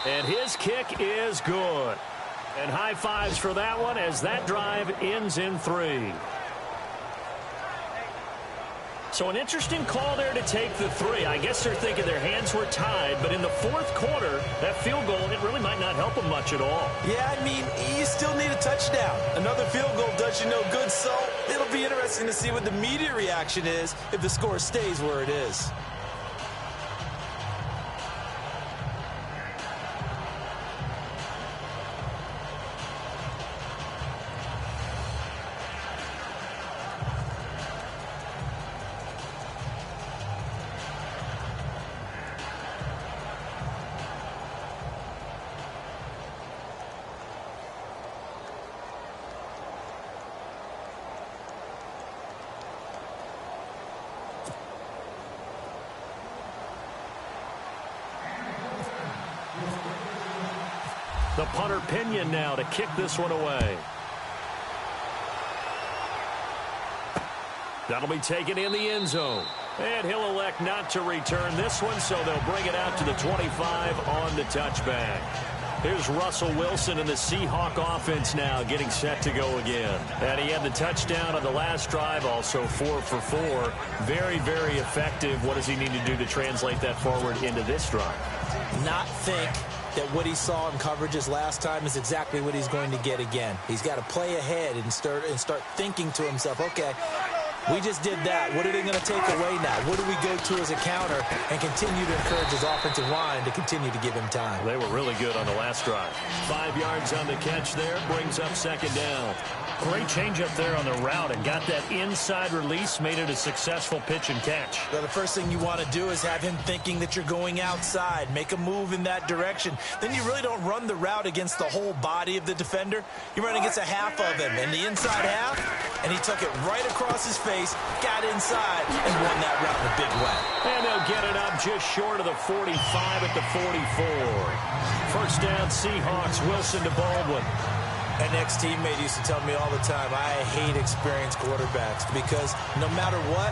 And his kick is good. And high fives for that one as that drive ends in 3. So an interesting call there to take the 3. I guess they're thinking their hands were tied, but in the 4th quarter, that field goal, it really might not help them much at all. Yeah, I mean, you still need a touchdown. Another field goal does you no good, so it'll be interesting to see what the media reaction is if the score stays where it is. The punter Pinion now to kick this one away. That'll be taken in the end zone. And he'll elect not to return this one, so they'll bring it out to the 25 on the touchback. Here's Russell Wilson in the Seahawk offense now getting set to go again. And he had the touchdown on the last drive, also 4 for 4. Very, very effective. What does he need to do to translate that forward into this drive? Not think that what he saw in coverages last time is exactly what he's going to get again. He's got to play ahead and start thinking to himself, okay, we just did that. What are they going to take away now? What do we go to as a counter and continue to encourage his offensive line to continue to give him time? They were really good on the last drive. 5 yards on the catch there. Brings up second down. Great change up there on the route and got that inside release, made it a successful pitch and catch. Well, the first thing you want to do is have him thinking that you're going outside, make a move in that direction. Then you really don't run the route against the whole body of the defender. You run against a half of him, and the inside half, and he took it right across his face, got inside, and won that route in a big way. And they'll get it up just short of the 45 at the 44. First down, Seahawks. Wilson to Baldwin. An ex-teammate used to tell me all the time, I hate experienced quarterbacks because no matter what,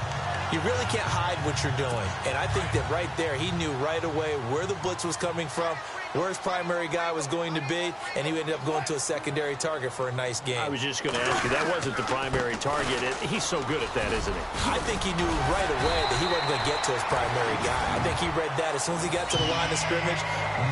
you really can't hide what you're doing. And I think that right there, he knew right away where the blitz was coming from, where his primary guy was going to be, and he ended up going to a secondary target for a nice game. I was just going to ask you, that wasn't the primary target. He's so good at that, isn't he? I think he knew right away that he wasn't going to get to his primary guy. I think he read that as soon as he got to the line of scrimmage,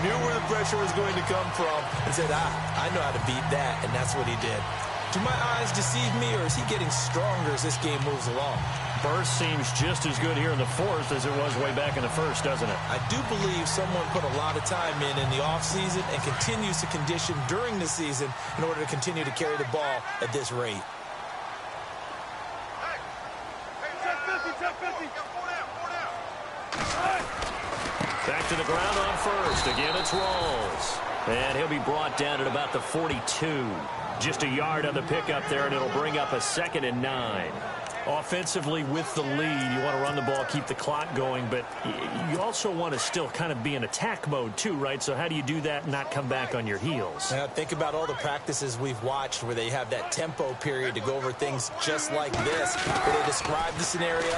knew where the pressure was going to come from, and said, I know how to beat that, and that's what he did. Do my eyes deceive me, or is he getting stronger as this game moves along? Burst seems just as good here in the fourth as it was way back in the first, doesn't it? I do believe someone put a lot of time in the offseason and continues to condition during the season in order to continue to carry the ball at this rate. Back to the ground on first. Again, it's Rawls. And he'll be brought down at about the 42. Just a yard on the pickup there, and it'll bring up a 2nd and 9. Offensively with the lead, you want to run the ball, keep the clock going, but you also want to still kind of be in attack mode too, right? So how do you do that and not come back on your heels? Now, think about all the practices we've watched where they have that tempo period to go over things just like this, where they describe the scenario,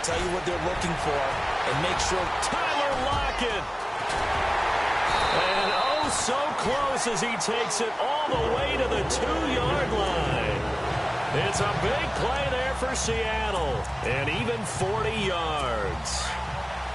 tell you what they're looking for, and make sure Tyler Lockett. And oh, so close as he takes it all the way to the 2-yard line. It's a big play there for Seattle, and even 40 yards.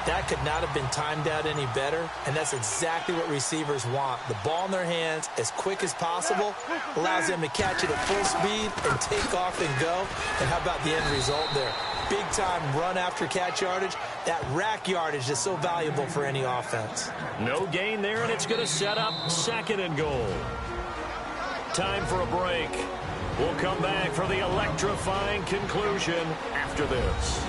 That could not have been timed out any better, and that's exactly what receivers want. The ball in their hands as quick as possible allows them to catch it at full speed and take off and go. And how about the end result there? Big-time run after catch yardage. That rack yardage is so valuable for any offense. No gain there, and it's going to set up 2nd and goal. Time for a break. We'll come back for the electrifying conclusion after this.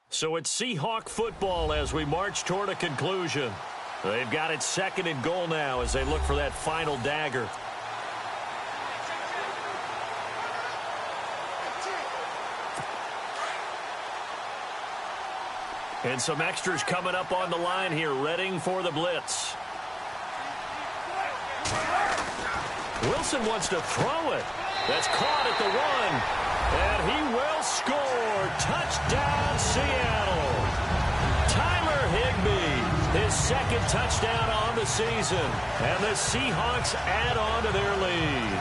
So it's Seahawk football as we march toward a conclusion. They've got it 2nd and goal now as they look for that final dagger. And some extras coming up on the line here, readying for the blitz. Wilson wants to throw it. That's caught at the 1. And he will score. Touchdown, Seattle. Tyler Higbee, his 2nd touchdown on the season. And the Seahawks add on to their lead.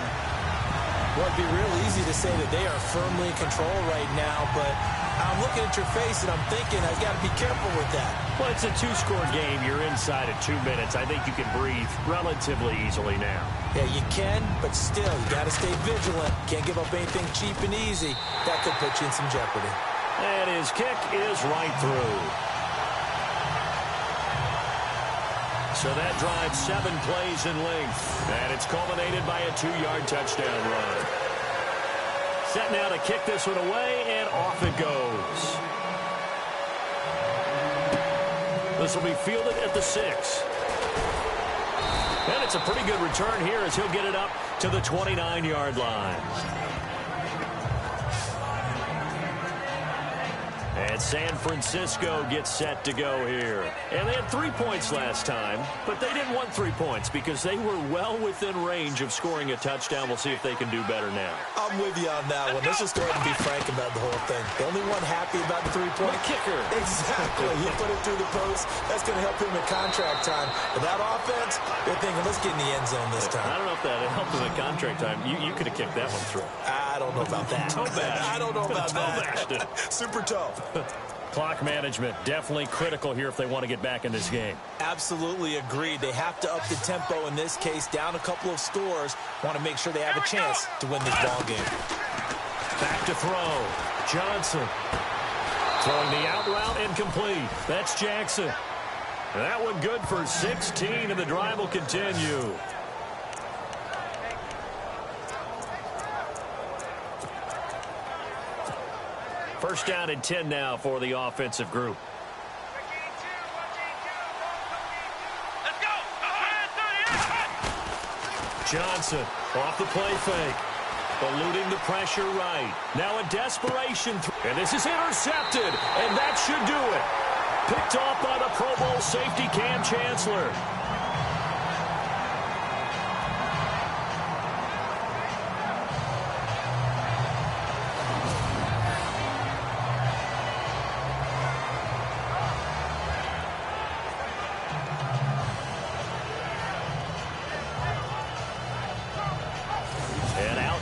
Well, it'd be real easy to say that they are firmly in control right now, but I'm looking at your face and I'm thinking I've got to be careful with that. Well, it's a 2-score game. You're inside at 2 minutes. I think you can breathe relatively easily now. Yeah, you can, but still, you got to stay vigilant. Can't give up anything cheap and easy. That could put you in some jeopardy. And his kick is right through. So that drives 7 plays in length. And it's culminated by a 2-yard touchdown run. Set now to kick this one away, and off it goes. This will be fielded at the 6. And it's a pretty good return here as he'll get it up to the 29-yard line. And And San Francisco gets set to go here. And they had 3 points last time, but they didn't want 3 points because they were well within range of scoring a touchdown. We'll see if they can do better now. I'm with you on that one. Let's just go ahead and be frank about the whole thing. The only one happy about the three-point kicker. Exactly. He put it through the post. That's going to help him in contract time. But that offense, they're thinking, let's get in the end zone this time. I don't know if that helped him in contract time. You could have kicked that one through. I don't know about that. I don't know about that. Super tough. Clock management, definitely critical here if they want to get back in this game. Absolutely agreed. They have to up the tempo in this case, down a couple of scores. Want to make sure they have a chance to win this ball game. Back to throw. Johnson. Throwing the out route incomplete. That's Jackson. That one good for 16, and the drive will continue. First down and 10 now for the offensive group. Let's go. Johnson off the play fake. Eluding the pressure right. Now a desperation. And this is intercepted. And that should do it. Picked off by the Pro Bowl safety Cam Chancellor.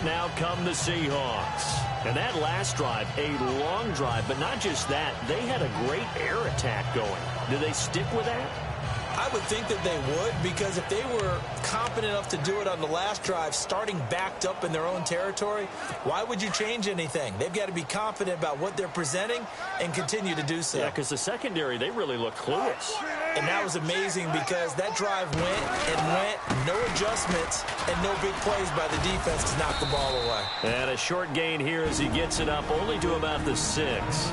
Now come the Seahawks. And that last drive, a long drive, but not just that. They had a great air attack going. Do they stick with that? I would think that they would, because if they were competent enough to do it on the last drive, starting backed up in their own territory, why would you change anything? They've got to be confident about what they're presenting and continue to do so. Yeah, because the secondary, they really look clueless. And that was amazing because that drive went and went, no adjustments, and no big plays by the defense to knock the ball away. And a short gain here as he gets it up only to about the 6.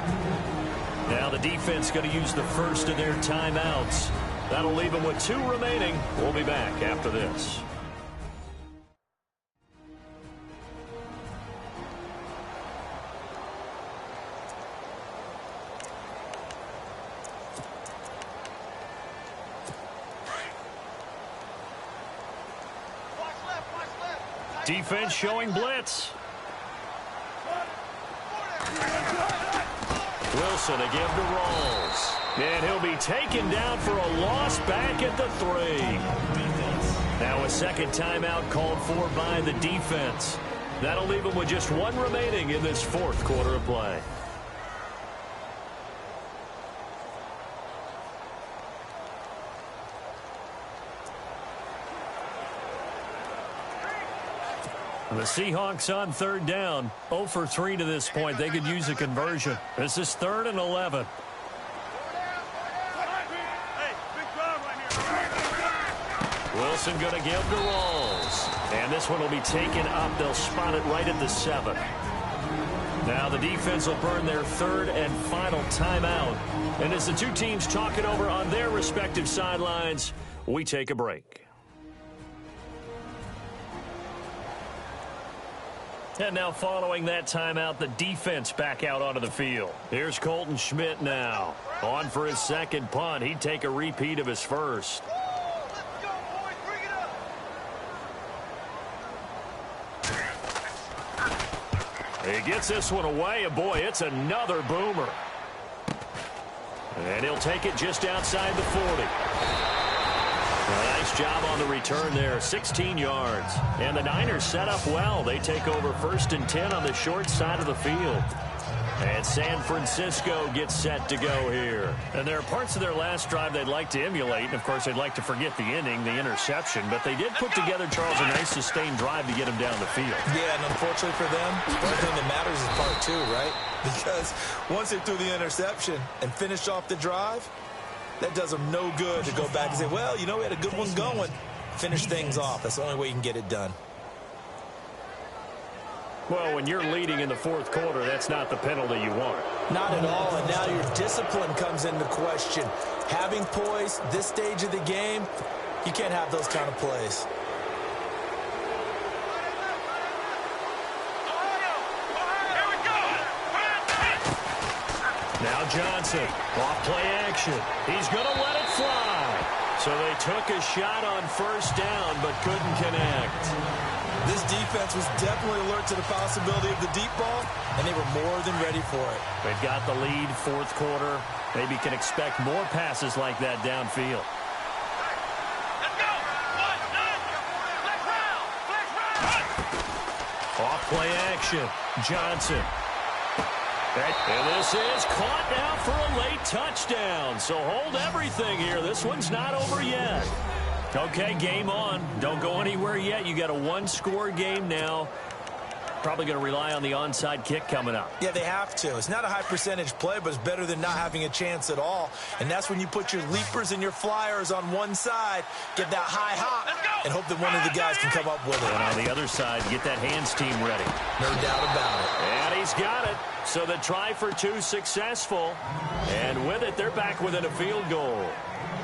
Now the defense going to use the first of their timeouts. That'll leave them with 2 remaining. We'll be back after this. Defense showing blitz. Wilson again to Rawls. And he'll be taken down for a loss back at the 3. Now a second timeout called for by the defense. That'll leave them with just 1 remaining in this 4th quarter of play. The Seahawks on 3rd down. 0 for 3 to this point. They could use a conversion. This is 3rd and 11. Wilson going to give to Rawls. And this one will be taken up. They'll spot it right at the 7. Now the defense will burn their 3rd and final timeout. And as the 2 teams talk it over on their respective sidelines, we take a break. And now following that timeout, the defense back out onto the field. Here's Colton Schmidt now. On for his 2nd punt. He'd take a repeat of his 1st. He gets this one away, and boy, it's another boomer. And he'll take it just outside the 40. Nice job on the return there, 16 yards. And the Niners set up well. They take over 1st and 10 on the short side of the field. And San Francisco gets set to go here. And there are parts of their last drive they'd like to emulate. And, of course, they'd like to forget the inning, the interception. But they did put together, Charles, a nice sustained drive to get them down the field. Yeah, and unfortunately for them, the only thing that matters is part 2, right? Because once they threw the interception and finished off the drive, that does them no good to go back and say, well, you know, we had a good one going. Finish things off. That's the only way you can get it done. Well, when you're leading in the 4th quarter, that's not the penalty you want. Not at all, and now your discipline comes into question. Having poise this stage of the game, you can't have those kind of plays. Now Now Johnson, off play action. He's going to let it fly. So they took a shot on first down, but couldn't connect. This defense was definitely alert to the possibility of the deep ball, and they were more than ready for it. They've got the lead, fourth quarter. Maybe can expect more passes like that downfield. Let's go. Flex round. Off play action. Johnson. And this is caught now for a late touchdown. So hold everything here. This one's not over yet. Okay, game on. Don't go anywhere yet. You got a one-score game now. Probably going to rely on the onside kick coming up. Yeah, they have to. It's not a high percentage play, but it's better than not having a chance at all. And that's when you put your leapers and your flyers on one side, get that high hop, and hope that one of the guys can come up with it. And on the other side, get that hands team ready. No doubt about it. And he's got it. So the try for two successful. And with it, they're back within a field goal.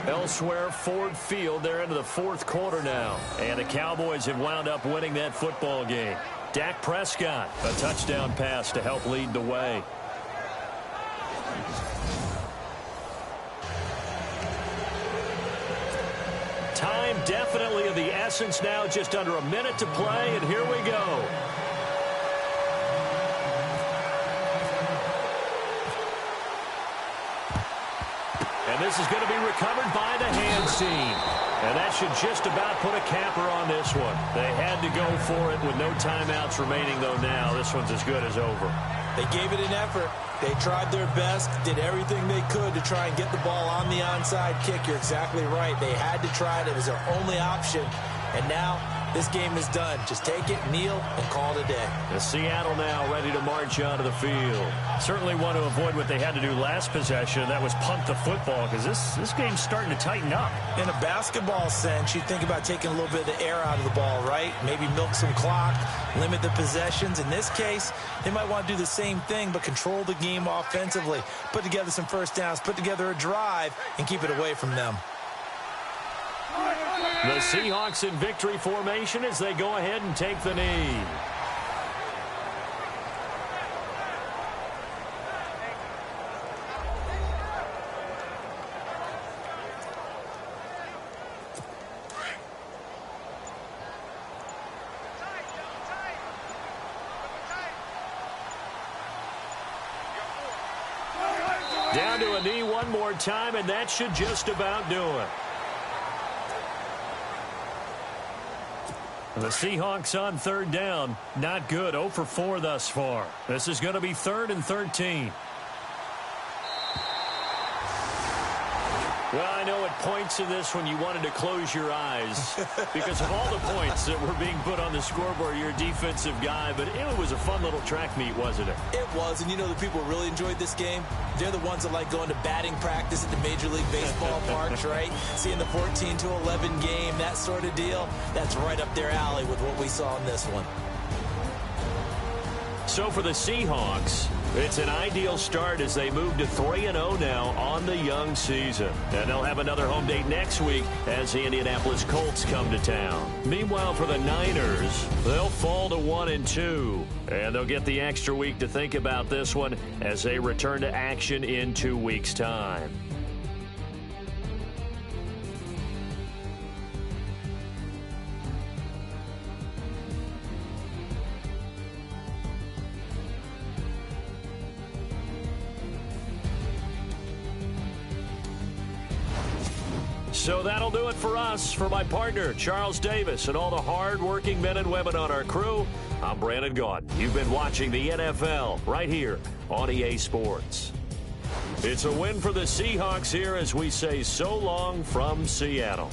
Elsewhere, Ford Field, they're into the fourth quarter now. And the Cowboys have wound up winning that football game. Dak Prescott, a touchdown pass to help lead the way. Time definitely of the essence now, just under a minute to play, and here we go. And this is going to be recovered by the hands team. And that should just about put a capper on this one. They had to go for it with no timeouts remaining, though now this one's as good as over. They gave it an effort. They tried their best, did everything they could to try and get the ball on the onside kick. You're exactly right. They had to try it. It was their only option. And now this game is done. Just take it, kneel, and call it a day. The Seattle now ready to march onto the field. Certainly want to avoid what they had to do last possession. That was punt the football, because this game's starting to tighten up. In a basketball sense, you think about taking a little bit of the air out of the ball, right? Maybe milk some clock, limit the possessions. In this case, they might want to do the same thing, but control the game offensively. Put together some first downs, put together a drive, and keep it away from them. The Seahawks in victory formation as they go ahead and take the knee. Down to a knee one more time, and that should just about do it. The Seahawks on third down. Not good. 0 for 4 thus far. This is going to be 3rd and 13. Well, I know at points of this when you wanted to close your eyes because of all the points that were being put on the scoreboard. You're a defensive guy, but it was a fun little track meet, wasn't it? It was, and you know the people who really enjoyed this game? They're the ones that like going to batting practice at the Major League Baseball parks, right? Seeing the 14-11 game, that sort of deal. That's right up their alley with what we saw in this one. So for the Seahawks, it's an ideal start as they move to 3-0 now on the young season. And they'll have another home date next week as the Indianapolis Colts come to town. Meanwhile, for the Niners, they'll fall to 1-2. And they'll get the extra week to think about this one as they return to action in 2 weeks' time. So that'll do it for us. For my partner, Charles Davis, and all the hard-working men and women on our crew, I'm Brandon Gaudin. You've been watching the NFL right here on EA Sports. It's a win for the Seahawks here as we say so long from Seattle.